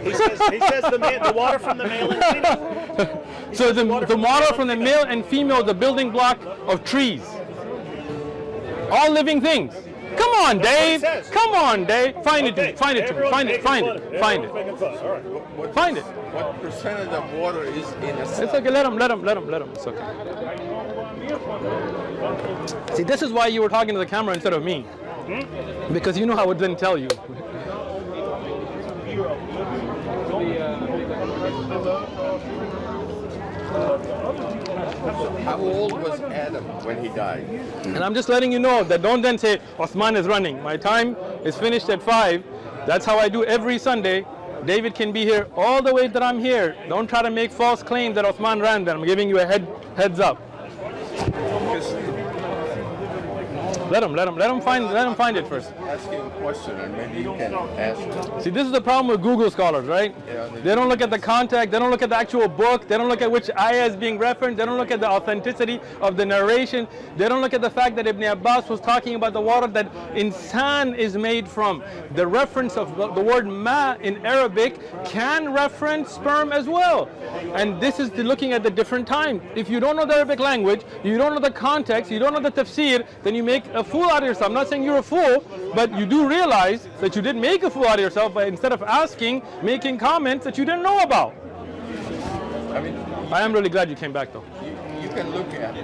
He says the water from the male and female. So the water from the male and female is the building block of trees. All living things. Come on, Dave. Come on, Dave. Find it to me. Find it to me. Find it. Find it. Find it. Find it. What percentage of water is in a cell? It's okay. Let him. It's okay. See, this is why you were talking to the camera instead of me. Because you know I would then tell you. How old was Adam when he died? And I'm just letting you know that don't then say, Osman is running. My time is finished at 5. That's how I do every Sunday. David can be here all the way that I'm here. Don't try to make false claims that Osman ran. Then I'm giving you a heads up. Let him find it first. Asking a question, and maybe you can answer. See, this is the problem with Google scholars, right? Yeah, they don't look at the context, they don't look at the actual book, they don't look at which ayah is being referenced, they don't look at the authenticity of the narration, they don't look at the fact that Ibn Abbas was talking about the water that insan is made from. The reference of the word ma in Arabic can reference sperm as well. And this is looking at the different time. If you don't know the Arabic language, you don't know the context, you don't know the tafsir, then you make a fool out of yourself. I'm not saying you're a fool, but you do realize that you did make a fool out of yourself by instead of asking, making comments that you didn't know about. I mean, I am really glad you came back though. you can look at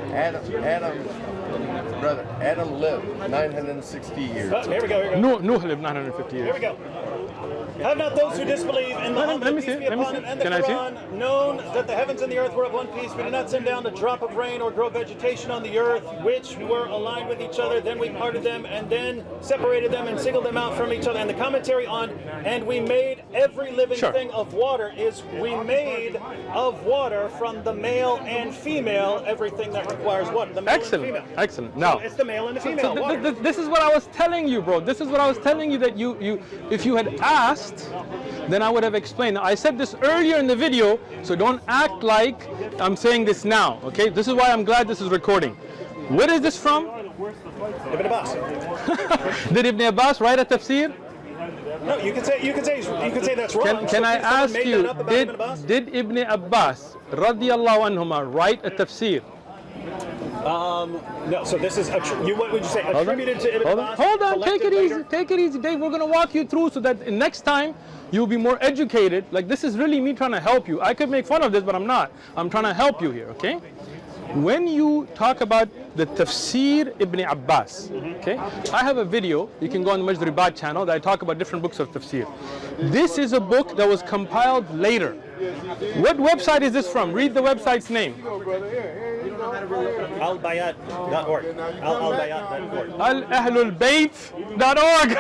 Adam lived 960 years. Oh, here we go. Nuh lived 950 years. Here we go. Have not those who disbelieve in Muhammad, let me see, peace be upon him, and the Can I see? Quran known that the heavens and the earth were of one piece? We did not send down a drop of rain or grow vegetation on the earth, which were aligned with each other. Then we parted them and then separated them and singled them out from each other. And the commentary on, and we made every living thing of water, is we made of water from the male and female everything that requires water. The male and the female. Excellent. Now, So it's the male and the female. water. this is what I was telling you, bro. This is what I was telling you, that you if you had asked, then I would have explained. Now, I said this earlier in the video, so don't act like I'm saying this now, okay? This is why I'm glad this is recording. Where is this from? Ibn Abbas. Did Ibn Abbas write a tafsir? No, you can say that's wrong. Can I Someone ask made you, that up about Ibn Abbas? did Ibn Abbas radiyallahu anhuma write a tafsir? No. So this is what would you say? Attributed to Ibn Abbas. Hold on, take collected it easy, later? take it easy, Dave. We're gonna walk you through so that next time you'll be more educated. Like, this is really me trying to help you. I could make fun of this, but I'm not. I'm trying to help you here, okay? When you talk about the Tafsir Ibn Abbas, okay? I have a video, you can go on the Majd Ribat channel, that I talk about different books of Tafsir. This is a book that was compiled later. What website is this from? Read the website's name. Albayat.org. Albayat.org. Alahlulbayt.org.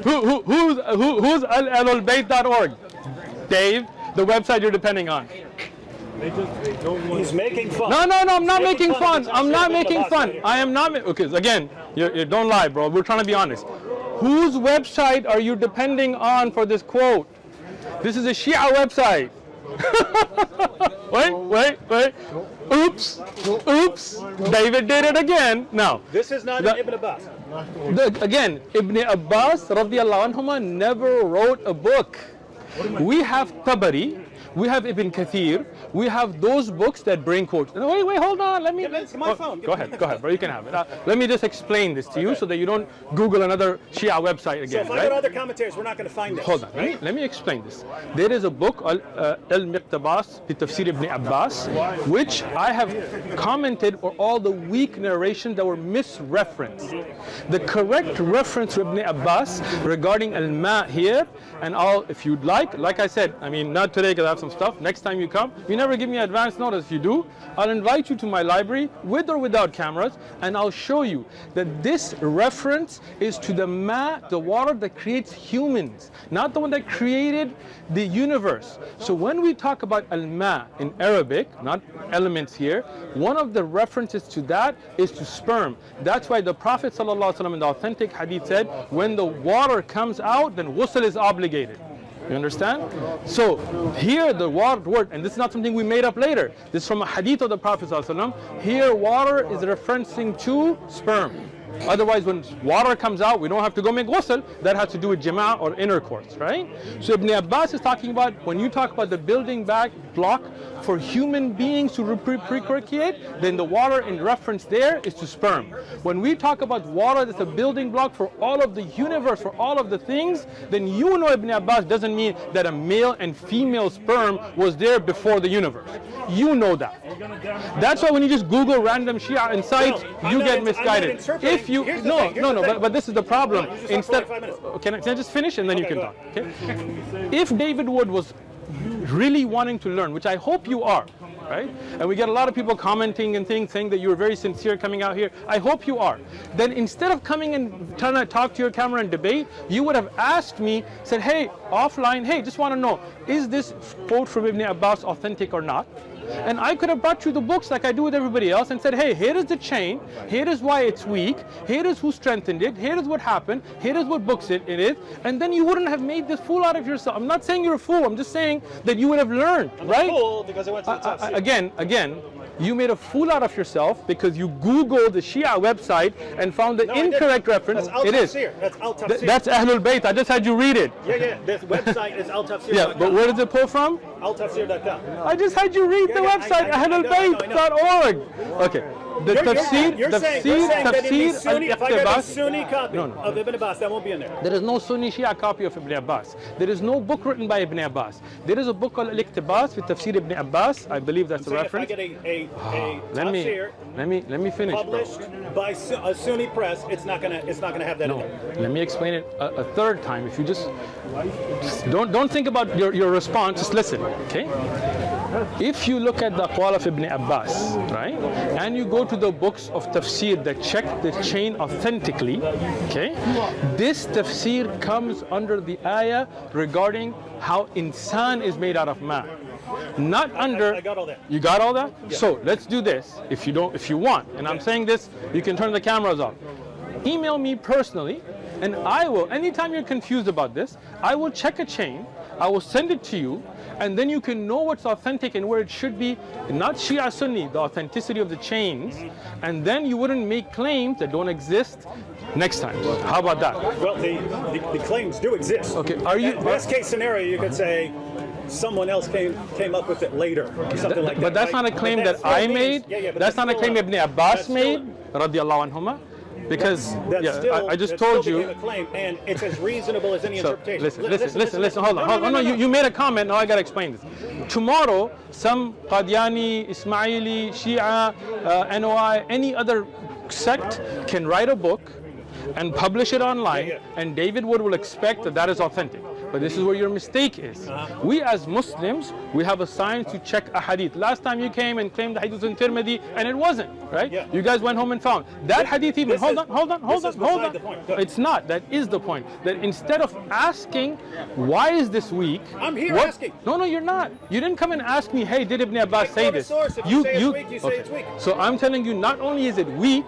Who's alahlulbayt.org? Dave, the website you're depending on. He's making fun. No, I'm not making fun. of I'm not Ibn making Abbas fun. right here. I am not. Okay, again, you don't lie, bro. We're trying to be honest. Whose website are you depending on for this quote? This is a Shia website. Wait. Oops. David did it again. Now, This is not an Ibn Abbas. again, Ibn Abbas radiyallahu anhuma never wrote a book. We have Tabari, we have Ibn Kathir, we have those books that bring quotes. No, wait, hold on. Let me. It's my phone. Go ahead, bro. You can have it. Let me just explain this to you so that you don't Google another Shia website So again. if I right? go to other commentaries, we're not going to find this. Hold on, let me explain this. There is a book, Al-Miqtabas fi Tafsir Ibn Abbas, which I have commented on all the weak narrations that were misreferenced. The correct reference to Ibn Abbas regarding Al-Ma here, and if you'd like I said, I mean, not today because I have some stuff. Next time you come, you never give me advance notice. If you do, I'll invite you to my library with or without cameras, and I'll show you that this reference is to the ma, the water that creates humans, not the one that created the universe. So when we talk about al-ma in Arabic, not elements here, one of the references to that is to sperm. That's why the Prophet ﷺ in the authentic hadith said, when the water comes out, then ghusl is obligated. You understand? So here the word, and this is not something we made up later, this is from a hadith of the Prophet ﷺ. Here water is referencing to sperm. Otherwise, when water comes out, we don't have to go make ghusl. That has to do with jama' or intercourse, right? So Ibn Abbas is talking about, when you talk about the building block for human beings to procreate, then the water in reference there is to sperm. When we talk about water that's a building block for all of the universe, for all of the things, then you know Ibn Abbas doesn't mean that a male and female sperm was there before the universe. You know that. That's why when you just Google random Shia insights, you get misguided. If you but this is the problem. Instead, can I just finish and then you can talk? Okay. If David Wood was really wanting to learn, which I hope you are, right? And we get a lot of people commenting and things saying that you're very sincere coming out here. I hope you are. Then instead of coming and trying to talk to your camera and debate, you would have asked me, said, hey, offline, hey, just want to know, is this quote from Ibn Abbas authentic or not? And I could have brought you the books like I do with everybody else and said, hey, here is the chain, here is why it's weak, here is who strengthened it, here is what happened, here is what books it is, and then you wouldn't have made this fool out of yourself. I'm not saying you're a fool, I'm just saying that you would have learned, right? I'm a fool because I went to the top seer. Again, you made a fool out of yourself because you Googled the Shia website and found the incorrect reference. It is. That's Al-Tafsir. That's Ahlul Bayt. I just had you read it. Yeah. This website is Al-Tafsir.com. Yeah, but where does it pull from? Al-Tafsir.com. I just had you read the website, ahlulbayt.org. Okay. The tafsir, You're saying that in the Sunni, if I get a Sunni copy of Ibn Abbas, that won't be in there. There is no Sunni Shia copy of Ibn Abbas. There is no book written by Ibn Abbas. There is a book called Al-Iqtibas with Tafsir Ibn Abbas. I believe that's the reference. If I get a Let me finish, published by a Sunni press, it's not gonna have that in there. Let me explain it a third time. If you just don't think about your response, just listen, okay? If you look at the aqwal of Ibn Abbas, right, and you go to the books of tafsir that check the chain authentically, okay, this tafsir comes under the ayah regarding how insan is made out of ma. Not under. I got all that. You got all that? Yeah. So let's do this. If you want, and I'm saying this, you can turn the cameras off. Email me personally, and I will. Anytime you're confused about this, I will check a chain. I will send it to you, and then you can know what's authentic and where it should be, not Shia Sunni, the authenticity of the chains, and then you wouldn't make claims that don't exist next time. How about that? Well, the claims do exist. Okay, are you? Best case scenario, you could say someone else came up with it later, or something like that. But that's right? not a claim But that I made. but That's not a claim Ibn Abbas made, radiallahu anhuma. Because I just told you. A claim, and it's as reasonable as any interpretation. Listen. Hold on. No, you made a comment. Now I gotta explain this. Tomorrow, some Qadiani, Ismaili, Shia, NOI, any other sect can write a book and publish it online, and David Wood will expect that is authentic. But this is where your mistake is. We as Muslims, we have a science to check a hadith. Last time you came and claimed the hadith was in Tirmidhi, and it wasn't, right? Yeah. You guys went home and found that hadith even. Hold on. The point. It's not. That is the point. That instead of asking, why is this weak? I'm here asking. No, you're not. You didn't come and ask me, hey, did Ibn Abbas say this? Source. If you say it's weak, you say it's weak. So I'm telling you, not only is it weak,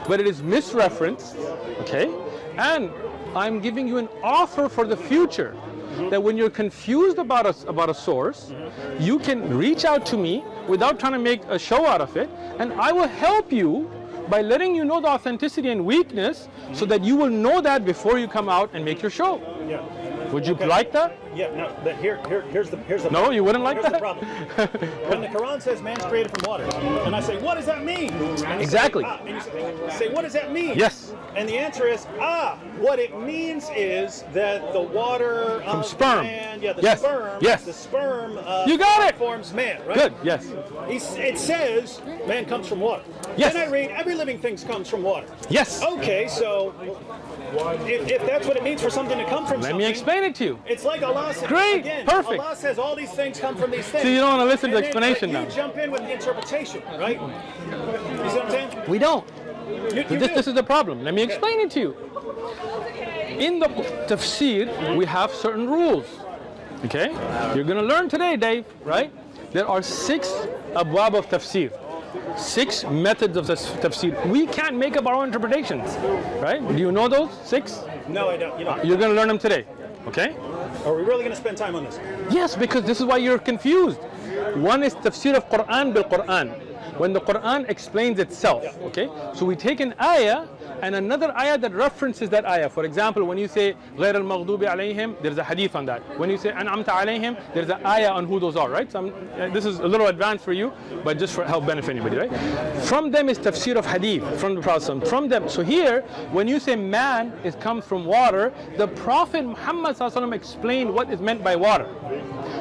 but it is misreferenced, okay? And I'm giving you an offer for the future that when you're confused about a source, you can reach out to me without trying to make a show out of it, and I will help you by letting you know the authenticity and weakness so that you will know that before you come out and make your show. Yeah. Would you like that? Yeah, no, but here's the No, problem. you wouldn't like Here's that? the problem. When the Quran says man's created from water, and I say, what does that mean? And you Exactly. and you say, what does that mean? Yes. And the answer is, what it means is that the water From of sperm. man, the Yes. sperm, Yes. the sperm You got it. forms man, right? Good, yes. It says man comes from water. Yes. Then I read every living thing comes from water. Yes. Okay, so if that's what it means for something to come from Let something, me explain it to you. it's like Allah says, Great, again, perfect. Allah says all these things come from these things. So you don't want to listen to And the then, explanation but now. you jump in with the interpretation, right? You see what I'm saying? We don't. You This is the problem. Let me explain it to you. In the tafsir, we have certain rules. Okay? You're going to learn today, Dave, right? There are 6 abwab of tafsir. 6 methods of tafsir. We can't make up our own interpretations, right? Do you know those 6? No, I don't. You know. You're going to learn them today, okay? Are we really going to spend time on this? Yes, because this is why you're confused. One is tafsir of Quran bil Quran. When the Quran explains itself, okay? So we take an ayah and another ayah that references that ayah. For example, when you say غَيْرَ الْمَغْضُوبِ عَلَيْهِمْ, there's a hadith on that. When you say أَنْعَمْتَ عَلَيْهِمْ, there's an ayah on who those are, right? So this is a little advanced for you, but just for help benefit anybody, right? From them is tafsir of hadith, from the Prophet. From them, so here, when you say man comes from water, the Prophet Muhammad explained what is meant by water.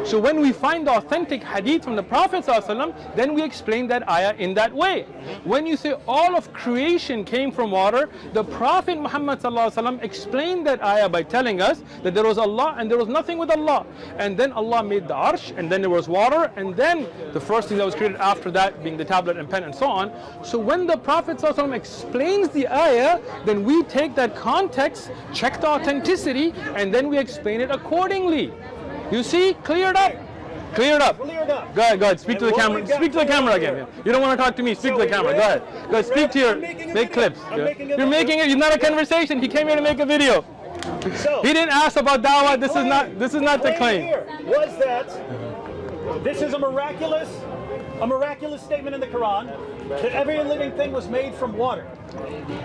So when we find the authentic hadith from the Prophet ﷺ, then we explain that ayah in that way. When you say all of creation came from water, the Prophet Muhammad ﷺ explained that ayah by telling us that there was Allah and there was nothing with Allah. And then Allah made the arsh, and then there was water, and then the first thing that was created after that being the tablet and pen and so on. So when the Prophet ﷺ explains the ayah, then we take that context, check the authenticity, and then we explain it accordingly. You see, cleared up. Cleared up. Cleared up. Go ahead. Speak to the camera. Speak to the camera again. You don't want to talk to me. Speak to the camera. Go ahead. Go ahead. Speak to your. Make clips. You're making it. It's not a conversation. He came here to make a video. So He didn't ask about dawah. This is not the claim. Here was that this is a miraculous statement in the Quran that every living thing was made from water.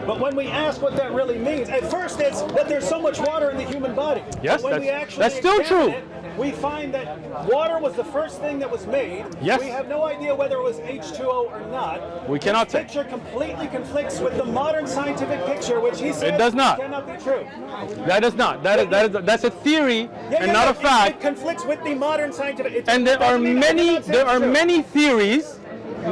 But when we ask what that really means, at first it's that there's so much water in the human body. Yes, but when we actually that's still true. examine it, we find that water was the first thing that was made. Yes. We have no idea whether it was H2O or not. We cannot This say. picture completely conflicts with the modern scientific picture, which he said It does not. cannot be true. That is not. That's a theory and not a fact. It conflicts with the modern scientific. And there are many theories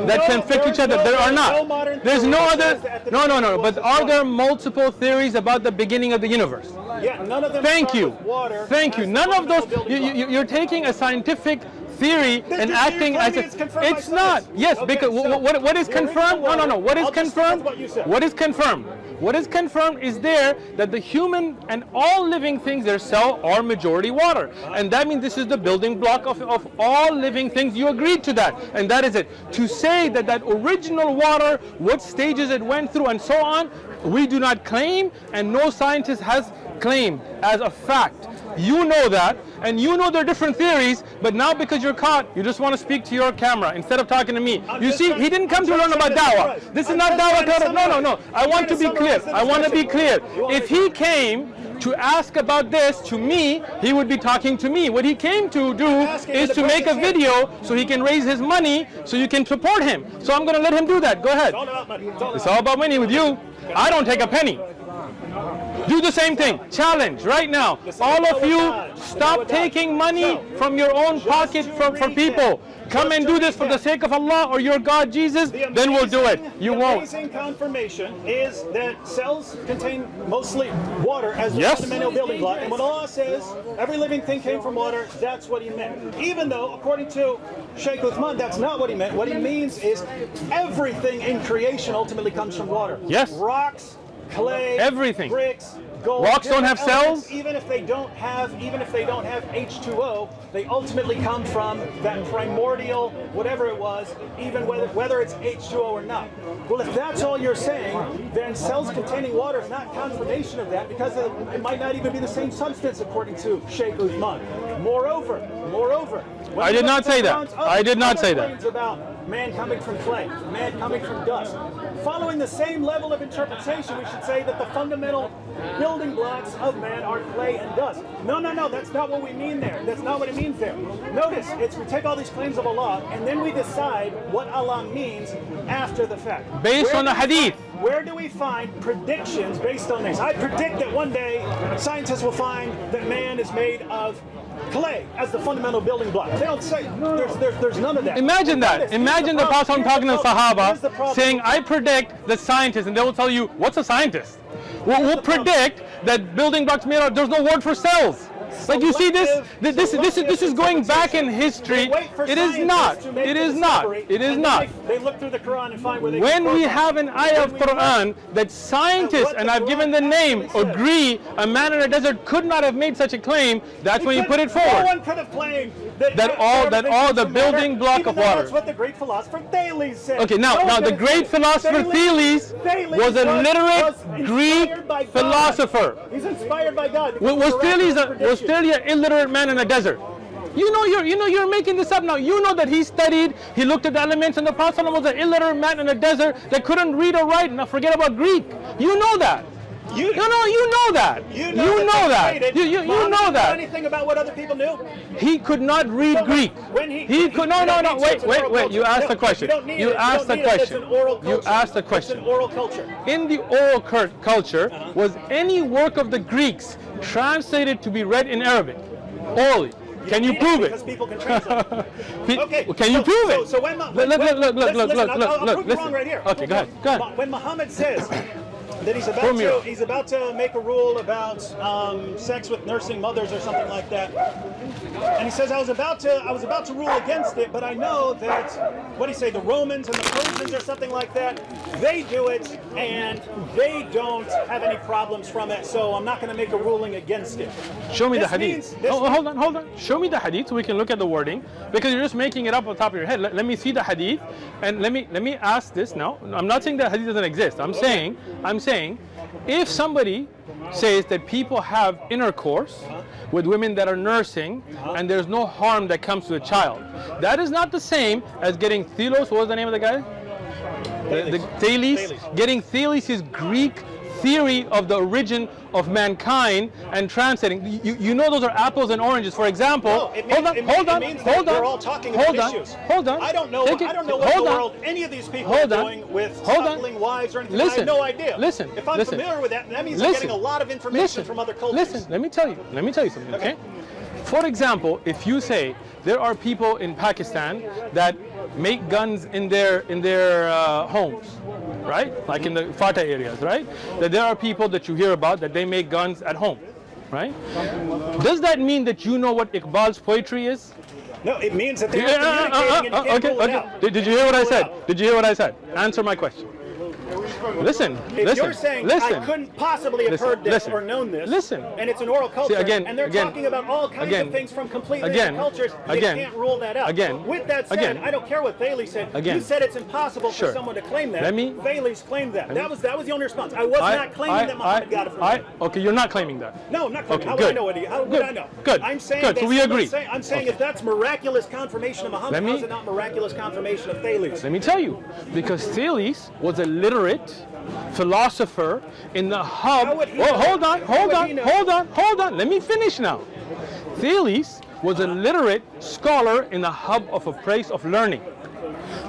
that conflict each other. There are not. There's no other. No. But are there multiple theories about the beginning of the universe? Yeah, none of them. Thank start you. with water. Thank you. None of those. You're taking a scientific theory and just- acting you're as telling me if it's confirmed by it's not. science. Yes, Okay, because so what is the original confirmed? water- No. What is I'll just confirmed? stick with what you said. What is confirmed? What is confirmed is there that the human and all living things, their cell are majority water. And that means this is the building block of all living things. You agreed to that. And that is it. To say that original water, what stages it went through and so on, we do not claim, and no scientist has claimed as a fact. You know that, and you know there are different theories, but now because you're caught, you just want to speak to your camera instead of talking to me. You see, he didn't come to learn about dawah. This is not dawah. No. I want to be clear. I want to be clear. If he came to ask about this to me, he would be talking to me. What he came to do is to make a video so he can raise his money so you can support him. So I'm going to let him do that. Go ahead. It's all about money. It's all about money with you. I don't take a penny. Do the same thing. Challenge right now. All of you, stop taking money from your own pocket for people. Come and do this for the sake of Allah or your God Jesus, then we'll do it. You the won't. amazing confirmation is that cells contain mostly water as the Yes. fundamental building block. And when Allah says every living thing came from water, that's what he meant. Even though, according to Sheikh Uthman, that's not what he meant. What he means is everything in creation ultimately comes from water. Yes. Rocks, clay, Everything. bricks, gold. Rocks don't have different elements, cells? even if they don't have H2O, they ultimately come from that primordial whatever it was, even whether it's H2O or not. Well, if that's all you're saying, then cells containing water is not confirmation of that, because it might not even be the same substance according to Sheikh Uthman. Moreover, when I you did look not at the say that. Quran's I did not other say that. claims about man coming from clay, man coming from dust. Following the same level of interpretation, we should say that the fundamental building blocks of man are clay and dust. No, that's not what we mean there. That's not what it means there. Notice, we take all these claims of Allah, and then we decide what Allah means after the fact. Based on the hadith. Where do we find predictions based on this? I predict that one day scientists will find that man is made of clay as the fundamental building block. They don't say there's none of that. Imagine that. Notice, Imagine the Prophet talking to the Here's the Sahaba problem. saying, I predict the scientists, and they will tell you, what's a scientist? We'll predict that building blocks made out, there's no word for cells. Like you see this is going back in history. It is not. It is not. It is not. They look through the Quran and find where they When can we quote have an ayah of Quran that scientists, and I've given the name, agree a man in a desert could not have made such a claim, that's when you put it No forward. one could have claimed That all the building block even of though water. That's what the great philosopher Thales said. Okay, now No one the could have great said it. philosopher Thales was a literate was Greek inspired by God. philosopher. He's inspired by God. Was Thales an illiterate man in a desert? You're making this up now. You know that he studied, he looked at the elements, and the Prophet was an illiterate man in a desert that couldn't read or write. Now forget about Greek. You know that. You know that. You know that. You know that. Anything about what other people knew? He could not read Greek. When He could. No. Wait. You asked the question. You asked the question. You asked the question. It's an oral culture. In the oral culture, was any work of the Greeks translated to be read in Arabic orally? Can you prove it? Because people can translate. Okay. Can you prove it? So when Look, I'll prove you listen. wrong right here. Okay, go ahead. Go ahead. When Muhammad says that Prove me wrong. he's about to make a rule about sex with nursing mothers or something like that, and he says I was about to rule against it, but I know that what do you say, the Romans and the Persians or something like that, they do it and they don't have any problems from it, so I'm not going to make a ruling against it. Show me the This hadith. means- Hold on. Show me the hadith so we can look at the wording, because you're just making it up on top of your head. Let me see the hadith, and let me ask this now. I'm not saying that hadith doesn't exist. I'm saying if somebody says that people have intercourse with women that are nursing and there's no harm that comes to the child, that is not the same as getting Thelos. What was the name of the guy? Thales. Getting Thales' Greek theory of the origin of mankind and translating. You know those are apples and oranges. For example, No, it means, hold on. We're all talking about issues. Hold on. I don't know. I don't know what in the world any of these people are doing with suckling wives or anything. I have no idea. Listen. If I'm familiar with that, that means I'm getting a lot of information from other cultures. Listen. Let me tell you something. Okay. For example, if you say there are people in Pakistan that make guns in their homes, right? Like in the Fatah areas, right? That there are people that you hear about that they make guns at home, right? Does that mean that you know what Iqbal's poetry is? No, it means that they're communicating and you can't rule it out. Did you hear what I said? Did you hear what I said? Answer my question. Listen. If you're saying I couldn't possibly have heard this or known this, and it's an oral culture, and they're talking about all kinds of things from completely different cultures, they can't rule that out. With that said, I don't care what Thales said. You said it's impossible for someone to claim that. Thales claimed that. That was the only response. I was not claiming that Muhammad got it from him. Okay, you're not claiming that. No, I'm not claiming. Okay, How good. would I know it? How would I know? Good. I'm saying good. So we agree. I'm saying if that's miraculous confirmation of Muhammad, how is it not miraculous confirmation of Thales? Let me tell you, because Thales was a literate philosopher in the hub. Hold on. Let me finish now. Thales was a literate scholar in the hub of a place of learning.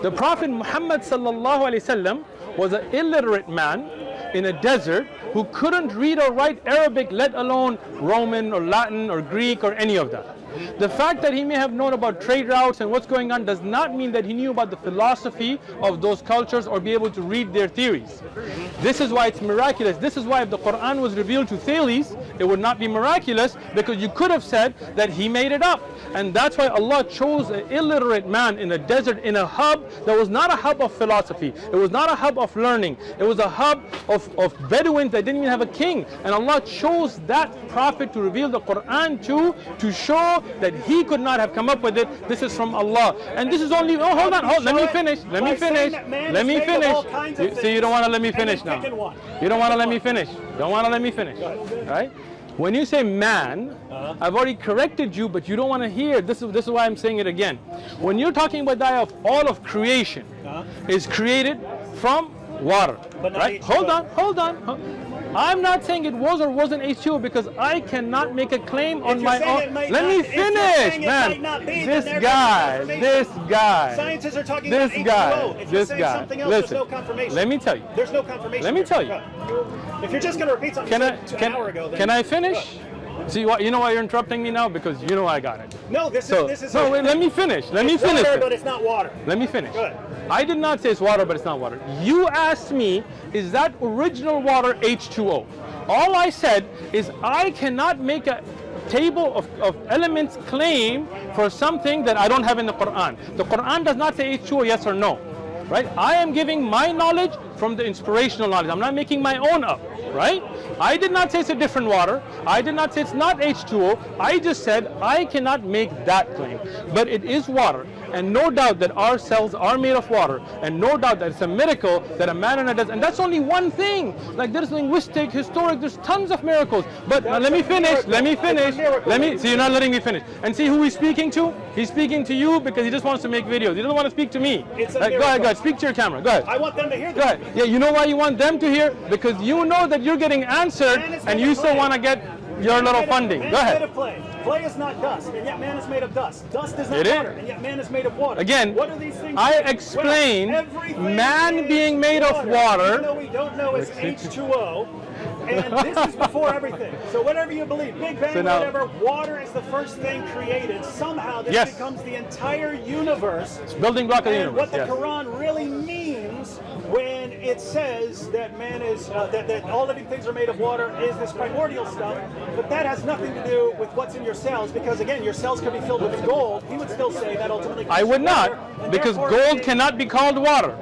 The Prophet Muhammad sallallahu alaihi wasallam was an illiterate man in a desert who couldn't read or write Arabic, let alone Roman or Latin or Greek or any of that. The fact that he may have known about trade routes and what's going on does not mean that he knew about the philosophy of those cultures or be able to read their theories. This is why it's miraculous. This is why if the Quran was revealed to Thales, it would not be miraculous, because you could have said that he made it up. And that's why Allah chose an illiterate man in a desert, in a hub that was not a hub of philosophy. It was not a hub of learning. It was a hub of Bedouins that didn't even have a king. And Allah chose that prophet to reveal the Quran to show that he could not have come up with it. This is from Allah. And this is only, hold on, let me finish. See, you don't want to let me finish now. You don't want to let me finish. Right? When you say man, I've already corrected you, but you don't want to hear. This is why I'm saying it again. When you're talking about the idea of all of creation is created from water, right? Hold on. I'm not saying it was or wasn't H2O, because I cannot make a claim on my own. Let me finish, man. This guy. Scientists are talking about H2O. If you're saying something else, there's no confirmation. Let me tell you. There's no confirmation. Let me tell you. If you're just going to repeat something you said an hour ago, then can I finish? See, you know why you're interrupting me now? Because you know I got it. No, this is. No, wait, let me finish. It's water, but it's not water. Let me finish. Good. I did not say it's water, but it's not water. You asked me, is that original water H2O? All I said is I cannot make a table of elements claim for something that I don't have in the Quran. The Quran does not say H2O, yes or no. Right? I am giving my knowledge from the inspirational knowledge. I'm not making my own up, right? I did not say it's a different water. I did not say it's not H2O. I just said I cannot make that claim. But it is water. And no doubt that our cells are made of water. And no doubt that it's a miracle that a man in a desert. And that's only one thing. Like there's linguistic, historic, there's tons of miracles. But let me finish. See, you're not letting me finish. And see who he's speaking to? He's speaking to you because he just wants to make videos. He doesn't want to speak to me. Go ahead. Speak to your camera. Go ahead. I want them to hear this. Go ahead. Yeah, you know why you want them to hear? Because you know that you're getting answered and you still want to get... your little funding. Go ahead. Man is made of clay. Clay is not dust, and yet man is made of dust. Dust is not It is. water, and yet man is made of water. Again, what are these things? I saying? explained Well, everything man is being made of water. Even though we don't know it's H2O. And this is before everything. So whatever you believe, Big Bang, So now- whatever, water is the first thing created. Somehow this Yes. becomes the entire universe. It's building block of the And universe. what the Yes. Quran really means when it says that man is, that all living things are made of water is this primordial stuff, but that has nothing to do with what's in your cells, because again, your cells could be filled with gold. He would still say that ultimately. I would not, because gold cannot be called water.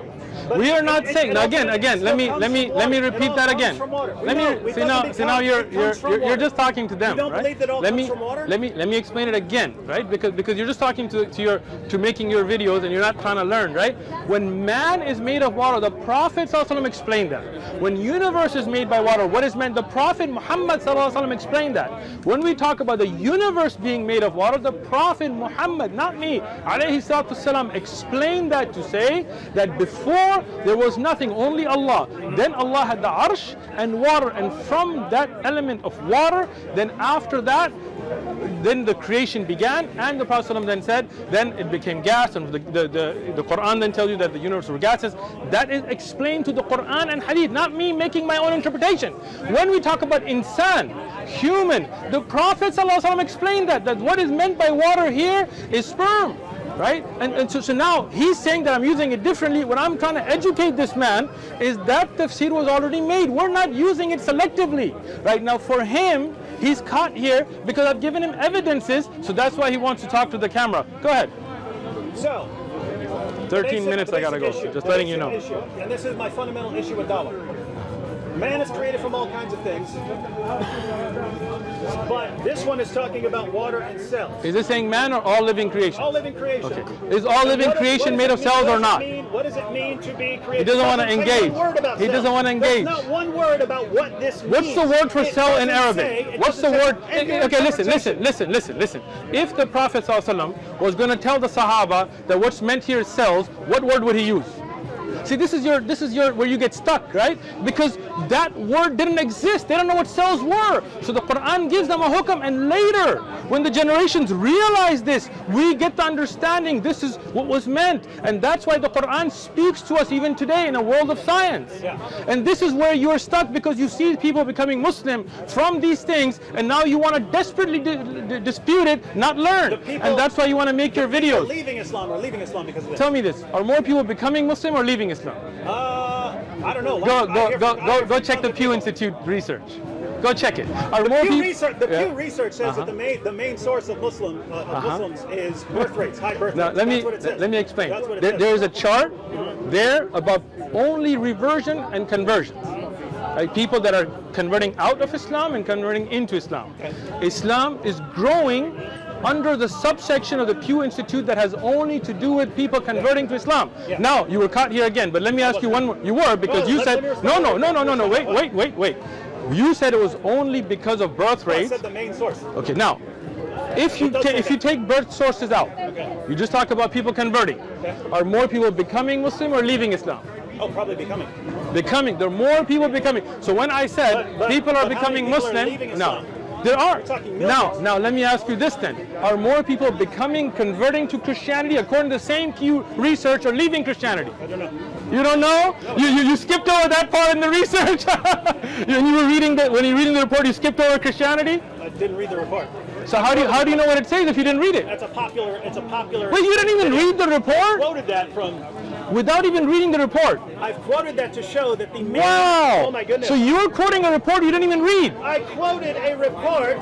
We are not saying. Now again, let me repeat that again. Let me see now you're just talking to them, don't right? believe that all comes from water? Let me explain it again, right? Because you're just talking to making your videos and you're not trying to learn, right? When man is made of water, the Prophet ﷺ explained that. When universe is made by water, what is meant? The Prophet Muhammad ﷺ explained that. When we talk about the universe being made of water, the Prophet Muhammad, not me, alayhi salatu wasalam, explained that to say that before there was nothing, only Allah. Then Allah had the arsh and water, and from that element of water, then after that, then the creation began, and the Prophet ﷺ then said, then it became gas, and the Quran then tells you that the universe were gases. That is explained to the Quran and Hadith, not me making my own interpretation. When we talk about insan, human, the Prophet ﷺ explained that what is meant by water here is sperm. Right? And so now he's saying that I'm using it differently. What I'm trying to educate this man is that tafsir was already made. We're not using it selectively. Right now for him, he's caught here because I've given him evidences, so that's why he wants to talk to the camera. Go ahead. So, 13 minutes I gotta go, issue, just letting you know. Issue, and this is my fundamental issue with dawah. Man is created from all kinds of things, but this one is talking about water and cells. Is this saying man or all living creation? All living creation. Okay. Is all living creation made of cells or not? What does it mean to be created? He doesn't want to engage. He doesn't want to engage. There's not one word about what this means. What's the word for cell in Arabic? What's the word? Okay, listen. If the Prophet ﷺ was going to tell the Sahaba that what's meant here is cells, what word would he use? See, this is your where you get stuck, right? Because that word didn't exist. They don't know what cells were. So the Quran gives them a hukam, and later, when the generations realize this, we get the understanding this is what was meant. And that's why the Quran speaks to us even today in a world of science. Yeah. And this is where you're stuck, because you see people becoming Muslim from these things, and now you want to desperately dispute it, not learn. And that's why you want to make your videos. Leaving Islam or leaving Islam because of this. Tell me this: are more people becoming Muslim or leaving Islam? I don't know. Go check the Pew Institute research. Go check it. Are more Pew people? Pew research says that the main source of Muslims is birth rates, high birth rates. Now let me explain. That's what it says. There is a chart there about only reversion and conversions. Like people that are converting out of Islam and converting into Islam. Okay. Islam is growing under the subsection of the Pew Institute that has only to do with people converting to Islam. Yeah. Now, you were caught here again, but let me ask you one more. You were, because you said, no, wait. You said it was only because of birth rates. I said the main source. Okay, now, if you take birth sources out, you just talk about people converting. Are more people becoming Muslim or leaving Islam? Oh, probably becoming. Becoming. There are more people becoming. So when I said people are becoming Muslim, no. There are. Now let me ask you this then. Are more people converting to Christianity according to the same Pew research, or leaving Christianity? I don't know. You don't know? No. You skipped over that part in the research. When you're reading the report, you skipped over Christianity? I didn't read the report. So how do you know what it says if you didn't read it? It's a popular. Wait, you didn't even read the report? I quoted that from. Without even reading the report? I've quoted that to show that the main. Wow! Oh my goodness! So you're quoting a report you didn't even read? I quoted a report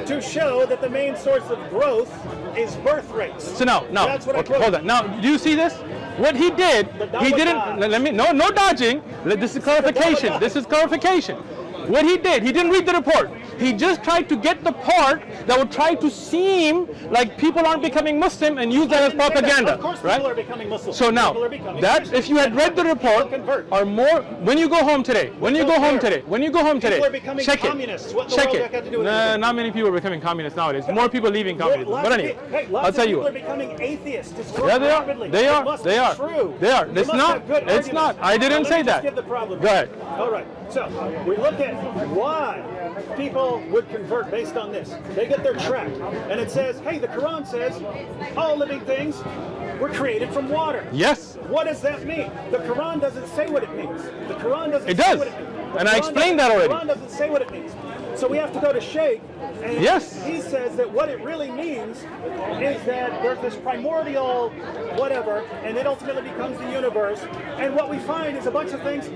to show that the main source of growth is birth rates. So now, that's what I quoted. hold on. Now, do you see this? What he did, he didn't. No dodging. This is clarification. This is clarification. What he did, he didn't read the report. He just tried to get the part that would try to seem like people aren't becoming Muslim and use that as propaganda. Of course, right? people are becoming Muslim. So now, that if you had read the report, are more when you go home today. People are becoming check communists. it. What in the Check world it. that got to do with anything? Not many people are becoming communists nowadays. More people leaving communism. But anyway, I'll tell you what. what. People are becoming atheists. It's Yeah, they are. rapidly. They It are. must They be are. True. They are. They It's must not. have good It's not. arguments. I didn't Let say me just that. give the problem. Go ahead. All right. So we look at why people would convert based on this. They get their tract, and it says, hey, the Quran says all living things were created from water. Yes. What does that mean? The Quran doesn't say what it means. The Quran doesn't It say does. what it means. The And I Quran explained that doesn't- already. The Quran doesn't say what it means. So we have to go to Sheikh, and Yes. he says that what it really means is that there's this primordial whatever, and it ultimately becomes the universe. And what we find is a bunch of things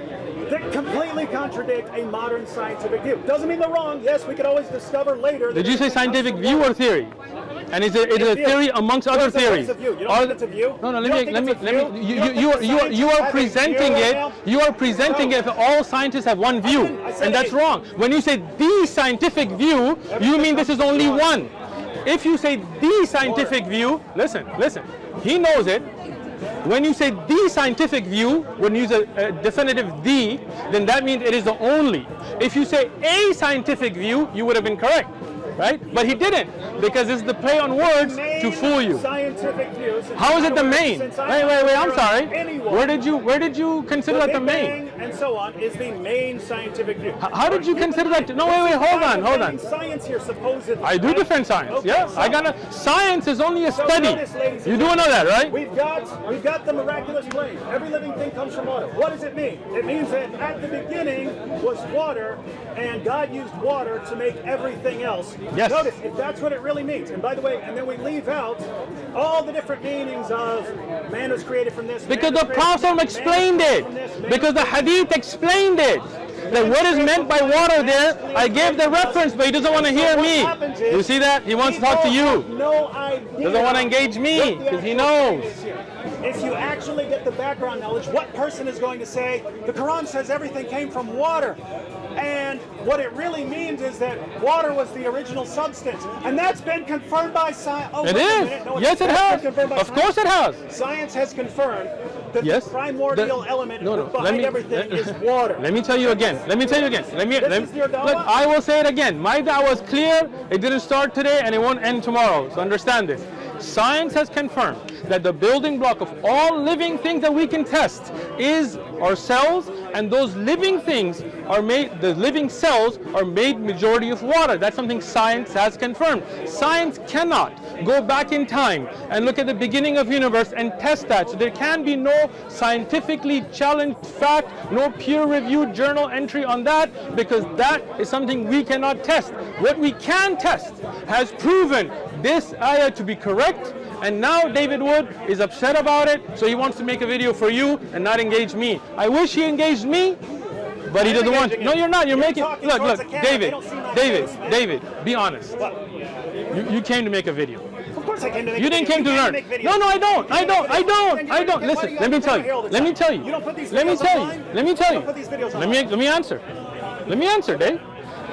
that completely contradict a modern scientific view. Doesn't mean they're wrong. Yes, we could always discover later. Did that you say everything comes scientific from view water. or theory? And is it a View. theory amongst other There's a theories? ways of view. You don't Are- think it's a view? No, no. You Let don't me. think Let me. it's a Let me. view? You don't think You the are scientists presenting have a view it. right now? You are presenting No. it. All scientists have one view, I said and that's it. wrong. When you say the scientific view, you mean this is only one. If you say the scientific view, listen. He knows it. When you say the scientific view, when you use a definitive the, then that means it is the only. If you say a scientific view, you would have been correct, right? But he didn't, because it's the play on words to fool you. Scientific view. since How is it the I'm main? since I'm Wait, I'm aware of sorry. anyone, Where did you consider that the Big main? Bang and so on is the main scientific view. How did you consider that? No, wait, hold on. Science here, supposedly. I do right? defend science. Okay, Yeah, so- I gotta. Science is only a So study. notice, ladies and You do know that, right? We've got the miraculous plane. Every living thing comes from water. What does it mean? It means that at the beginning was water, and God used water to make everything else. Yes. Notice, if that's what it really means. And by the way, and then we leave out all the different meanings of man was created from this. Because man was the created from Prophet this, explained man was it. created from this, man Because the was created Hadith explained it. That what is meant by water there, I gave the reference, but he doesn't want to hear me. You see that? He wants to talk to you. No idea. Doesn't want to engage me, what the because he actual knows. point is here. If you actually get the background knowledge, what person is going to say, the Quran says everything came from water? And what it really means is that water was the original substance. And that's been confirmed by science. Oh, It wait a is. minute. No, Yes, it that's has. been confirmed by Of science. course it has. Science has confirmed that Yes. the primordial element behind everything is water. Let me tell you again. This is your dawah? Look, I will say it again. My dawah is clear. It didn't start today and it won't end tomorrow. So understand this. Science has confirmed that the building block of all living things that we can test is our cells, and those living things are made, the living cells are made majority of water. That's something science has confirmed. Science cannot go back in time and look at the beginning of universe and test that. So there can be no scientifically challenged fact, no peer-reviewed journal entry on that, because that is something we cannot test. What we can test has proven this ayah to be correct, and now David Wood is upset about it, so he wants to make a video for you and not engage me. I wish he engaged me, but he doesn't want to. No, you're not. You're making. talking Look, towards look, the camera. They David, don't see my face, man. David, be honest. What? You came to make a video. Of course I came to make You videos. didn't came to You learn. make videos. No, I don't. You make videos. I don't. Why Listen, do you let me have to tell come here all you. the Let me time? tell you. You don't put these Let me videos tell you. online? Let me tell You you. don't put these videos Let me answer. Let me answer, Dave.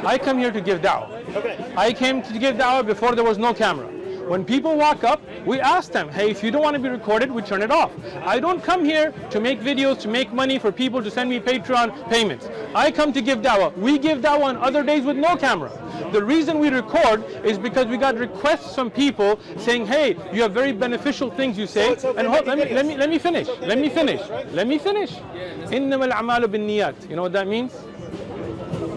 I come here to give da'wah. Okay. I came to give da'wah before there was no camera. When people walk up, we ask them, hey, if you don't want to be recorded, we turn it off. I don't come here to make videos, to make money for people to send me Patreon payments. I come to give da'wah. We give da'wah on other days with no camera. The reason we record is because we got requests from people saying, hey, you have very beneficial things you say. So it's okay And hold, making let me finish. It's okay Let me making finish. videos, right? Let me finish. إِنَّمَا الْأَعْمَالُ بِالنِّيَّاتِ. You know what that means?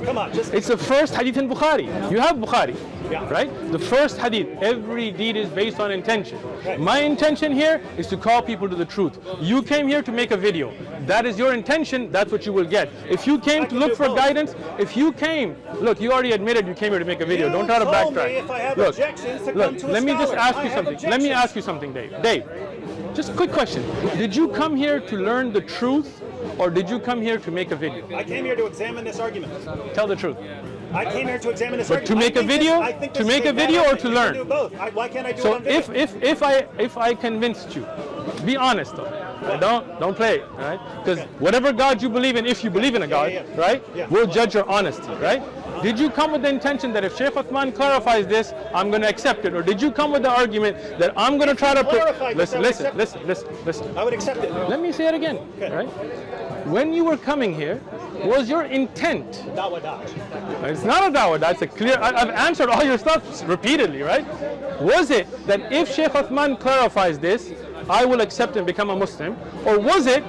Come on, just It's the first hadith in Bukhari. You have Bukhari, Yeah. right? The first hadith, every deed is based on intention. Right. My intention here is to call people to the truth. You came here to make a video. That is your intention, that's what you will get. If you came to can look do for both. guidance, if you came, look, you already admitted you came here to make a video. You Don't try to told me backtrack. if I have look, objections to look, come to a let me just scholar. ask I you have something. Let me objections. ask you something, Dave. Dave, just a quick question. Did you come here to learn the truth, or did you come here to make a video? I came here to examine this argument. Tell the truth. I came here to examine this But to argument. make a video? To make a video or to learn? Do both. Why can't I do it So on video? if I convinced you, be honest though, don't play, right? Because whatever God you believe in, if you believe in a God, yeah. right? Yeah. We'll judge your honesty, right? Did you come with the intention that if Shaykh Uthman clarifies this, I'm going to accept it, or did you come with the argument that I'm going to try to clarified this, I would listen, accept listen. I would accept it. Let me say it again, right? When you were coming here, was your intent? Dawah dodge. It's not a dawah, that's a clear, I've answered all your stuff repeatedly, right? Was it that if Shaykh Uthman clarifies this, I will accept and become a Muslim? Or was it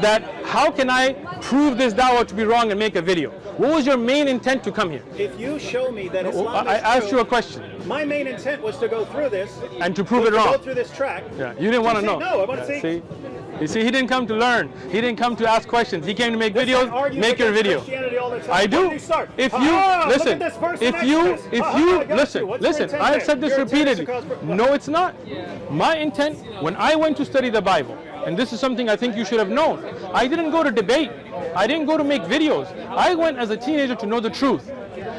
that how can I prove this dawah to be wrong and make a video? What was your main intent to come here? If you show me that Islam I is asked true, you a question. my main intent was to go through this And to prove was it to wrong. go through this track. Yeah, you didn't want to see- know. No, I want to see. See? You see, he didn't come to learn. He didn't come to ask questions. He came to make This guy videos. argues Make your against video. Christianity all the time. I When do. did you start? If Look you at listen, this verse in if you Exodus. I got listen, you. What's your listen. intent I have there? said this Your intent is repeatedly. to cause- No, it's not. My intent when I went to study the Bible, and this is something I think you should have known. I didn't go to debate. I didn't go to make videos. I went as a teenager to know the truth.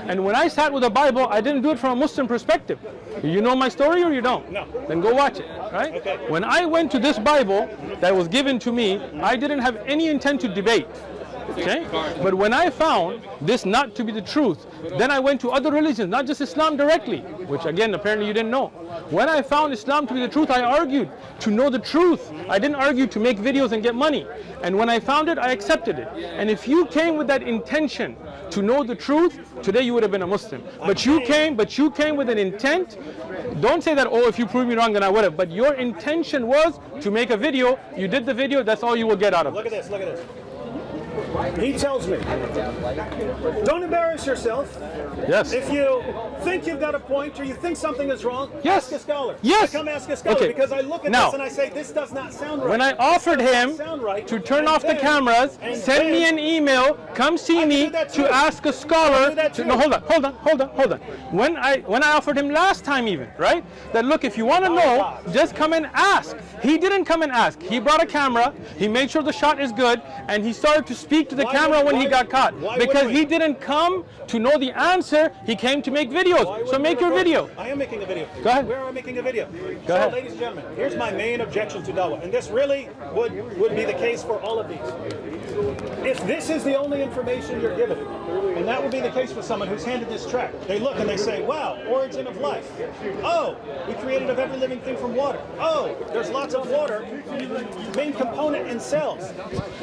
And when I sat with the Bible, I didn't do it from a Muslim perspective. You know my story or you don't? No. Then go watch it, right? Okay. When I went to this Bible that was given to me, I didn't have any intent to debate. Okay? But when I found this not to be the truth, then I went to other religions, not just Islam directly, which again, apparently you didn't know. When I found Islam to be the truth, I argued to know the truth. I didn't argue to make videos and get money. And when I found it, I accepted it. And if you came with that intention to know the truth, today you would have been a Muslim. But you came with an intent. Don't say that, oh, if you prove me wrong, then I would have. But your intention was to make a video. You did the video. That's all you will get out of it. Look at this, look at this. He tells me, don't embarrass yourself. Yes. If you think you've got a point or you think something is wrong, Yes. ask a scholar. Yes. I come ask a scholar Okay. because I look at Now, this and I say, this does not sound right. When I offered This does him not sound right. to turn And off the then- cameras, and send me then- an email, come see I can me do that too. to ask a I scholar. can do that To, too. no, hold on. When I offered him last time even, right? That look, if you want to know, God. just come and ask. He didn't come and ask. He brought a camera. He made sure the shot is good, and he started to speak to the Why camera would- when he why- got caught. why Because wouldn't we? he didn't come to know the answer. He came to make videos. Why So would make we your record- video. I am making a video. Go ahead. Where am I making a video? Go ahead. Ladies and gentlemen, here's my main objection to dawah, and this really would be the case for all of these. If this is the only information you're given, and that would be the case for someone who's handed this tract, they look and they say, wow, origin of life. Oh, we created of every living thing from water. Oh, there's lots of water, main component in cells.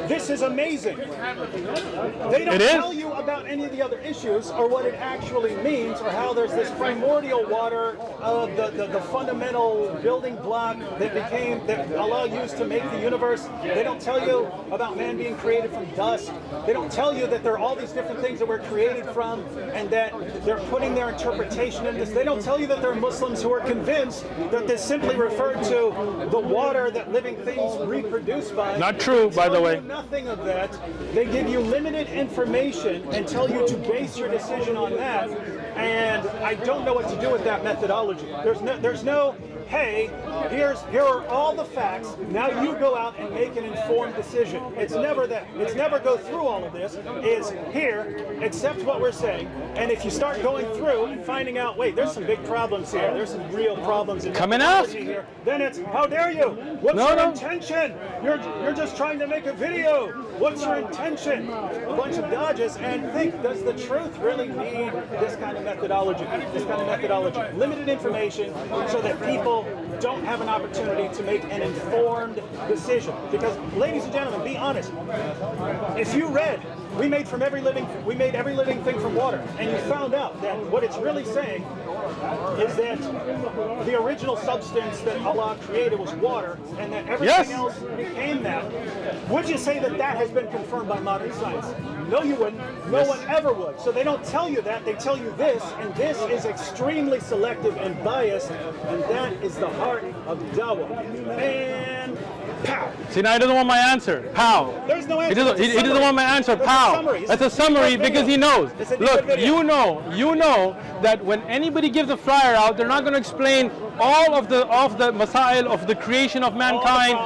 This is amazing. They don't It is. tell you about any of the other issues or what it actually means or how there's this primordial water of the fundamental building block that Allah used to make the universe. They don't tell you about man being created from dust. They don't tell you that there are all these different things that we're created from and that they're putting their interpretation in this. They don't tell you that there are Muslims who are convinced that this simply referred to the water that living things reproduce by. Not true, by the Tell way. you nothing of that. They give you limited information and tell you to base your decision on that. And I don't know what to do with that methodology. There's no, hey, here are all the facts. Now you go out and make an informed decision. It's never that. It's never go through all of this. It's here, accept what we're saying. And if you start going through and finding out, wait, there's some big problems here. There's some real problems in Come and methodology ask. here. Then it's, how dare you? What's No, your no. intention? You're just trying to make a video. What's your intention? A bunch of dodges. And think, does the truth really need this kind of methodology? This kind of methodology. Limited information so that people don't have an opportunity to make an informed decision. Because, ladies and gentlemen, be honest. If you read, we made every living thing from water, and you found out that what it's really saying is that the original substance that Allah created was water, and that everything Yes. else became that. Would you say that that has been confirmed by modern science? No, you wouldn't. No one ever would. So they don't tell you that. They tell you this, and this is extremely selective and biased, and that is the heart of dawah. And pow. See, now he doesn't want my answer. How? There's no answer. He doesn't, It's a he doesn't summary. want my answer. That's a How? summary. It's That's a a summary deep because he video. knows. It's a deep Look, video. you know that when anybody gives a flyer out, they're not going to explain all of the masail of the creation of mankind,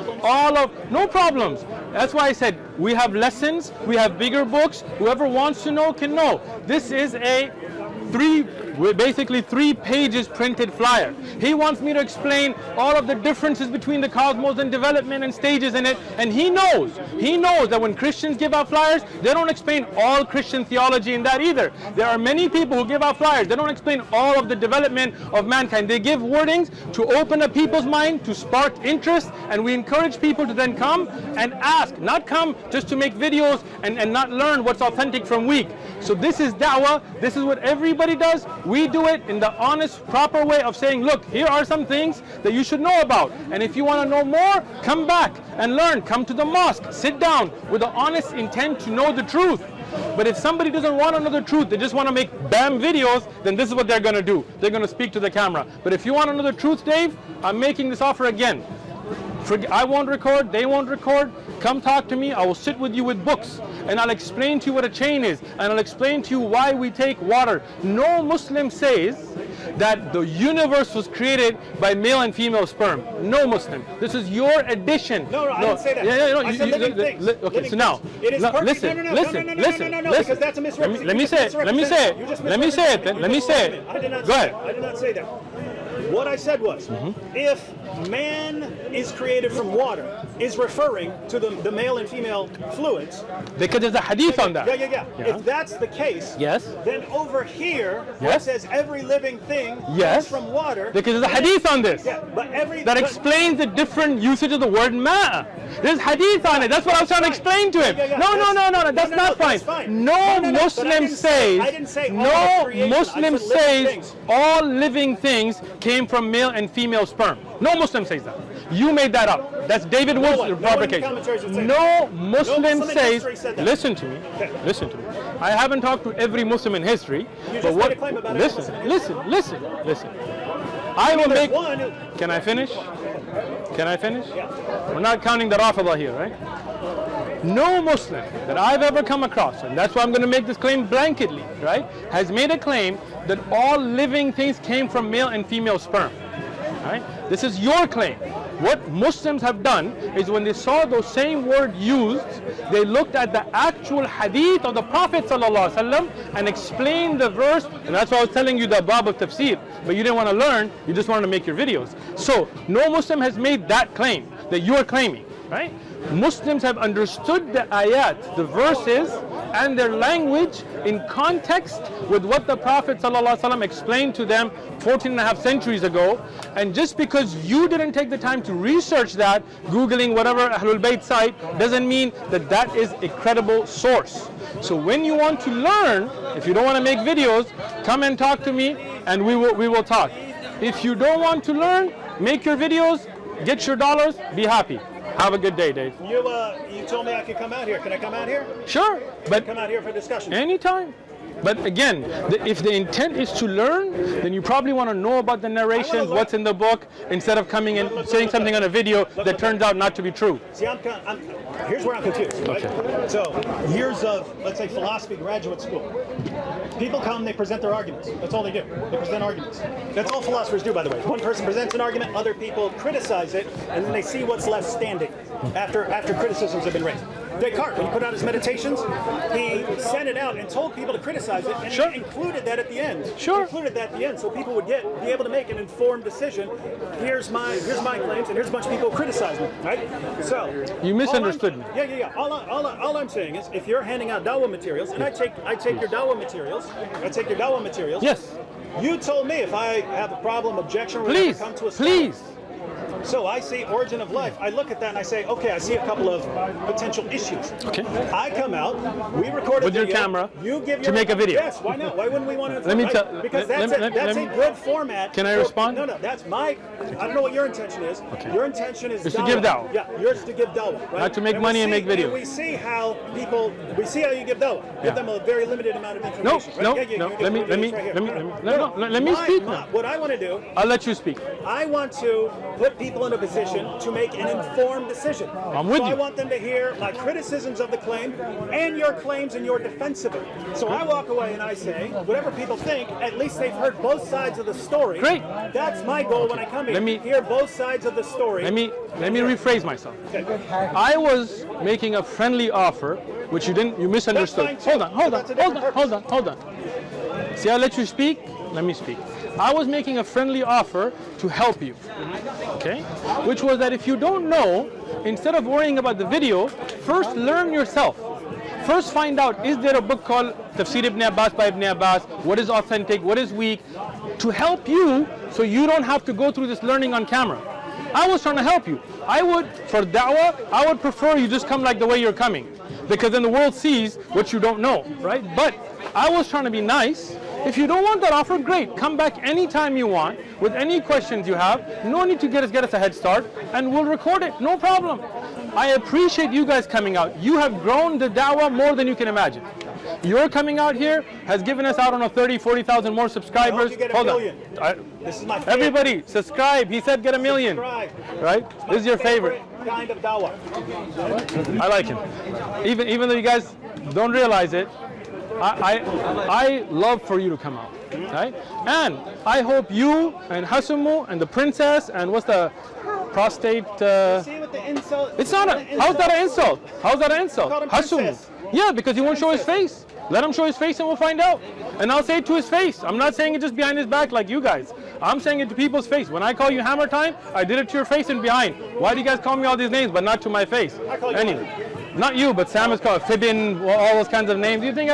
no problems. That's why I said we have lessons, we have bigger books. Whoever wants to know can know. This is basically 3 pages printed flyer. He wants me to explain all of the differences between the cosmos and development and stages in it, and he knows that when Christians give out flyers, they don't explain all Christian theology in that either. There are many people who give out flyers, they don't explain all of the development of mankind. They give wordings to open up people's mind, to spark interest, and we encourage people to then come and ask, not come just to make videos and not learn what's authentic from weak. So this is da'wah, this is what everybody does. We do it in the honest, proper way of saying, look, here are some things that you should know about. And if you want to know more, come back and learn. Come to the mosque, sit down with the honest intent to know the truth. But if somebody doesn't want to know the truth, they just want to make bam videos, then this is what they're going to do. They're going to speak to the camera. But if you want to know the truth, Dave, I'm making this offer again. I won't record, they won't record. Come talk to me. I will sit with you with books, and I'll explain to you what a chain is, and I'll explain to you why we take water. No Muslim says that the universe was created by male and female sperm. No Muslim. This is your addition. No, I didn't say that. I said living things. Okay, Living so now, things. It is listen, because that's a misrepresentation. Let me say it. Let me say it. Let me say it. I did not Go say ahead. that. I did not say that. What I said was, if man is created from water, is referring to the male and female fluids. Because there's a hadith on that. Yeah. If that's the case, yes, then over here, where yes, it says every living thing yes, comes from water. Because there's a hadith on this. Yeah, but that explains the different usage of the word ma. There's hadith on it. That's what I was trying to explain to him. No, that's not fine. No Muslim says, no Muslim says all living things came from male and female sperm. No Muslim says that. You made that up. That's David Wood's fabrication. No Muslim says, listen to me, listen to me. I haven't talked to every Muslim in history, but what, listen. I will make, can I finish? Can I finish? We're not counting the Rafida here, right? No Muslim that I've ever come across, and that's why I'm going to make this claim blanketly, right, has made a claim that all living things came from male and female sperm. Right? This is your claim. What Muslims have done is when they saw those same words used, they looked at the actual hadith of the Prophet ﷺ and explained the verse, and that's why I was telling you the bab of tafsir, but you didn't want to learn, you just wanted to make your videos. So no Muslim has made that claim that you are claiming, right? Muslims have understood the ayat, the verses, and their language in context with what the Prophet ﷺ explained to them 14 and a half centuries ago. And just because you didn't take the time to research that, Googling whatever Ahlul Bayt site, doesn't mean that that is a credible source. So when you want to learn, if you don't want to make videos, come and talk to me and we will talk. If you don't want to learn, make your videos, get your dollars, be happy. Have a good day, Dave. You told me I could come out here. Can I come out here? Sure, but come out here for discussion. Anytime. But again, if the intent is to learn, then you probably want to know about the narrations, what's in the book, instead of coming and saying something on a video that turns out not to be true. See, here's where I'm confused. Right? Okay. So, years of, let's say, philosophy graduate school. People come, they present their arguments. That's all they do. They present arguments. That's all philosophers do, by the way. One person presents an argument, other people criticize it, and then they see what's left standing after criticisms have been raised. Descartes, when he put out his meditations, he sent it out and told people to criticize it, and he included that at the end. Included that at the end, so people would be able to make an informed decision. Here's my claims, and here's a bunch of people who criticize me. Right? So you misunderstood me. Yeah. All I'm saying is, if you're handing out dawah materials, and I take your dawah materials. Yes. You told me if I have a problem, objection, or come to a please. So I see origin of life. I look at that and I say, okay, I see a couple of potential issues. Okay. I come out, we record a with video, your camera you give to make a video. Yes, why not? Why wouldn't we want to? Let me tell. Because that's a good format. Can I respond? No, that's my. I don't know what your intention is. Okay. Your intention is to give dawah. Yeah, yours is to give dawah. Right? Not to make money and make videos. And we see how you give dawah. Give them a very limited amount of information. No. Let me speak now. What I want to do. I'll let you speak. I want to put people in a position to make an informed decision. I'm with you. I want them to hear my criticisms of the claim and your claims and your defense of it. So I walk away and I say, whatever people think, at least they've heard both sides of the story. Great. That's my goal when I come here. Hear both sides of the story. Let me rephrase myself. Okay. I was making a friendly offer, which you misunderstood. Hold on. See, I'll let you speak. Let me speak. I was making a friendly offer to help you, okay? Which was that if you don't know, instead of worrying about the video, first learn yourself. First find out, is there a book called Tafsir Ibn Abbas by Ibn Abbas? What is authentic? What is weak? To help you so you don't have to go through this learning on camera. I was trying to help you. For da'wah, I would prefer you just come like the way you're coming, because then the world sees what you don't know, right? But I was trying to be nice. If you don't want that offer, great. Come back anytime you want with any questions you have. No need to get us a head start, and we'll record it. No problem. I appreciate you guys coming out. You have grown the da'wah more than you can imagine. Your coming out here has given us, I don't know, 30, 40,000 more subscribers. you get a Hold million. on. This is my favorite. Everybody, subscribe. He said get a million. Subscribe. Right? This is your favorite. Kind of dawah. I like him. Even though you guys don't realize it, I love for you to come out. Right? And I hope you and Hasumu and the princess and what's the prostate? See what the insult? It's not a. How's that an insult? How's that an insult? Called him Hasumu. princess. Yeah, because he won't show his face. Let him show his face and we'll find out. And I'll say it to his face. I'm not saying it just behind his back like you guys. I'm saying it to people's face. When I call you Hammer Time, I did it to your face and behind. Why do you guys call me all these names but not to my face? I call you Anyway, not you, but Sam is called Fibbin, all those kinds of names. You think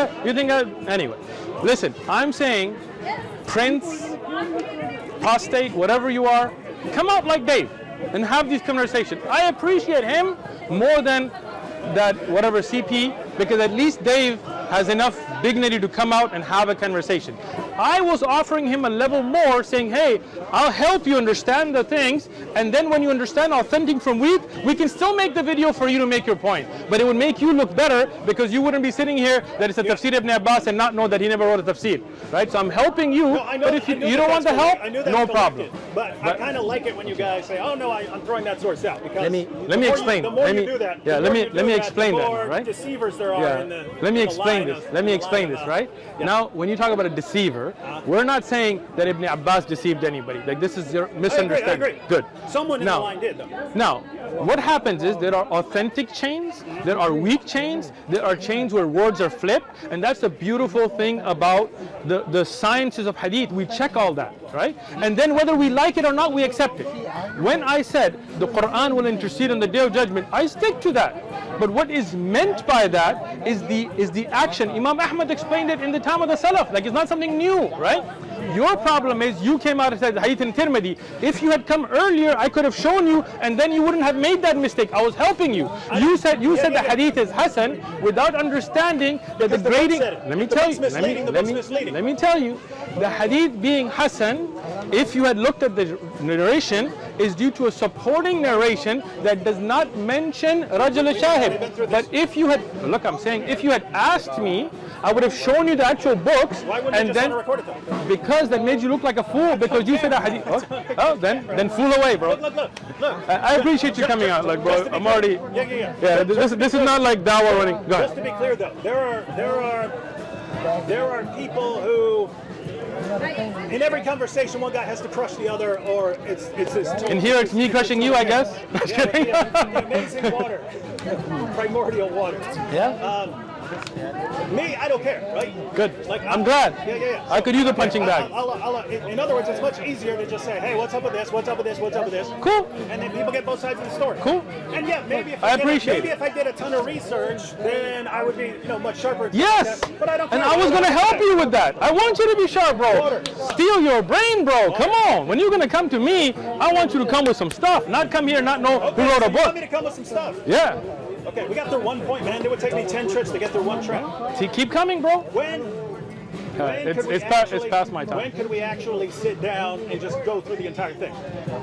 anyway. Listen, I'm saying Prince, prostate, whatever you are, come out like Dave and have these conversations. I appreciate him more than that whatever CP, because at least Dave has enough dignity to come out and have a conversation. I was offering him a level more, saying, hey, I'll help you understand the things, and then when you understand authentic from weak, we can still make the video for you to make your point. But it would make you look better because you wouldn't be sitting here that it's a tafsir ibn Abbas and not know that he never wrote a tafsir. Right? So I'm helping you, but if you don't want the help, no problem. But I kind of like it when you guys say, oh no, I'm throwing that source out. Because let me explain. The more you do that, let me explain the that, more right? deceivers there are in the Let me in the explain line this. of- Let me the explain line this, of- right? Yeah. Now, when you talk about a deceiver, we're not saying that Ibn Abbas deceived anybody. Like, this is your misunderstanding. I agree. Good. Someone in Now- the line did though. Now, what happens is there are authentic chains, there are weak chains, there are chains where words are flipped, and that's the beautiful thing about the sciences of hadith. We check all that, right? And then whether we like it or not, we accept it. When I said the Quran will intercede on the Day of Judgment, I stick to that. But what is meant by that is the action. Imam Ahmad explained it in the time of the Salaf, like it's not something new, right? Your problem is you came out and said Hadith in Tirmidhi. If you had come earlier, I could have shown you, and then you wouldn't have made that mistake. I was helping you. You said the Hadith is Hasan without understanding that the Because the book grading. said it. Let me If the tell book's you. misleading, the book's misleading. Let me tell you. The Hadith being Hasan, if you had looked at the narration, is due to a supporting narration that does not mention Rajul Shahid. But if you had, look, I'm saying, if you had asked me, I would have shown you the actual books, Why wouldn't and you just then want to record it though? because that made you look like a fool because you said a hadith. Oh, then fool away, bro. Look. I appreciate you coming out, like, bro. I'm already. Yeah. This is not like dawah running. Go Just ahead. to be clear though, there are people who, in every conversation, one guy has to crush the other, or it's his. And here it's me crushing you, I guess. Just Yeah, kidding. the amazing water, primordial water. Yeah. Me, I don't care, right? Good. Like, I'm glad. Yeah. I could use a punching bag. In other words, it's much easier to just say, hey, what's up with this? What's up with this? What's up with this? Cool. And then people get both sides of the story. Cool. And yeah, maybe if I did appreciate maybe it. if I did a ton of research, then I would be, much sharper. Yes. But I don't care. And I was gonna help you with that. I want you to be sharp, bro. Water. Steal your brain, bro. Come on. When you're gonna come to me, I want you to come with some stuff, not come here and not know who wrote so a you want me book. to come with some stuff? Yeah. Okay, we got through 1 point, man. It would take me 10 trips to get through one track. See, keep coming, bro. When could we It's past my time. When could we actually sit down and just go through the entire thing?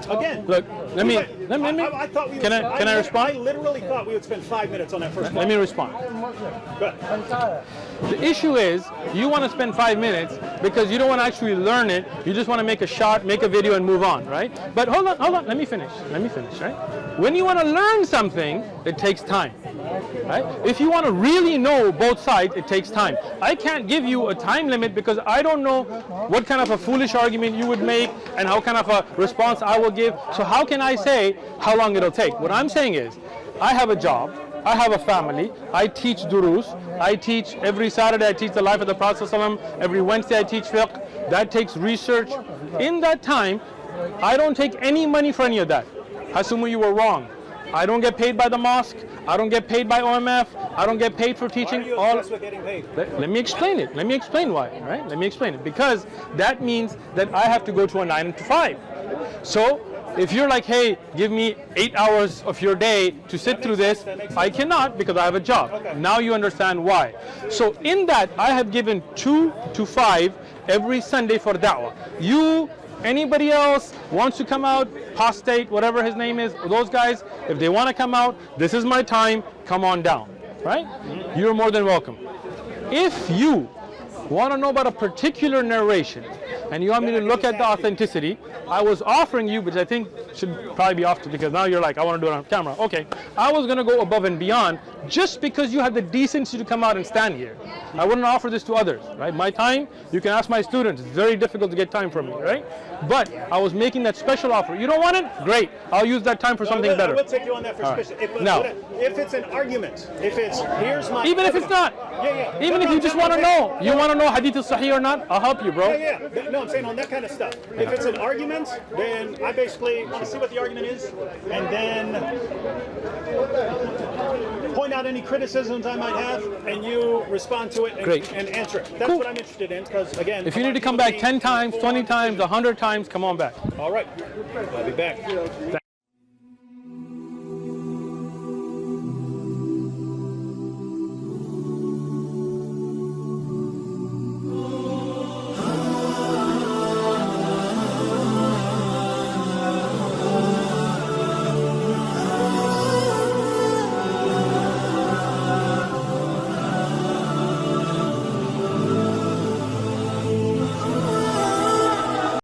Again, Look, let me. I thought we would, Can I respond? I literally thought we would spend 5 minutes on that first Let me point. respond. Go ahead. The issue is you want to spend 5 minutes because you don't want to actually learn it. You just want to make a shot, make a video, and move on, right? But hold on. Let me finish, right? When you want to learn something, it takes time, right? If you want to really know both sides, it takes time. I can't give you a time limit because I don't know what kind of a foolish argument you would make and how kind of a response I will give. So how can I say how long it'll take? What I'm saying is, I have a job. I have a family. I teach durus. I teach every Saturday. I teach the life of the Prophet ﷺ. Every Wednesday I teach fiqh. That takes research. In that time, I don't take any money for any of that. Hasumu, you were wrong. I don't get paid by the mosque. I don't get paid by OMF. I don't get paid for Why are teaching. you obsessed with getting paid? Let me explain it. Let me explain why, right? Let me explain it. Because that means that I have to go to a 9 to 5. So if you're like, hey, give me 8 hours of your day to sit through this, I cannot because I have a job. Okay. Now you understand why. So in that, I have given 2 to 5 every Sunday for da'wah. Anybody else wants to come out, Postate, whatever his name is, those guys, if they want to come out, this is my time, come on down, right? You're more than welcome. If you want to know about a particular narration and you want me to look at the authenticity, I was offering you, which I think should probably be off to, because now you're like, I want to do it on camera. Okay, I was going to go above and beyond just because you had the decency to come out and stand here. I wouldn't offer this to others, right? My time, you can ask my students. It's very difficult to get time from me, right? But I was making that special offer. You don't want it? Great. I'll use that time for something better. I will take you on that for special. If it's an argument, if it's, here's my... Even if it's not. Even if you just want to know. You want to know hadith is sahih or not? I'll help you, bro. No, I'm saying on that kind of stuff. If it's an argument, then I basically want to see what the argument is, and then point out any criticisms I might have, and you respond to it and answer it. That's what I'm interested in, because again... If you need to come back 10 times, 20 times, 100 times, come on back. All right. I'll be back.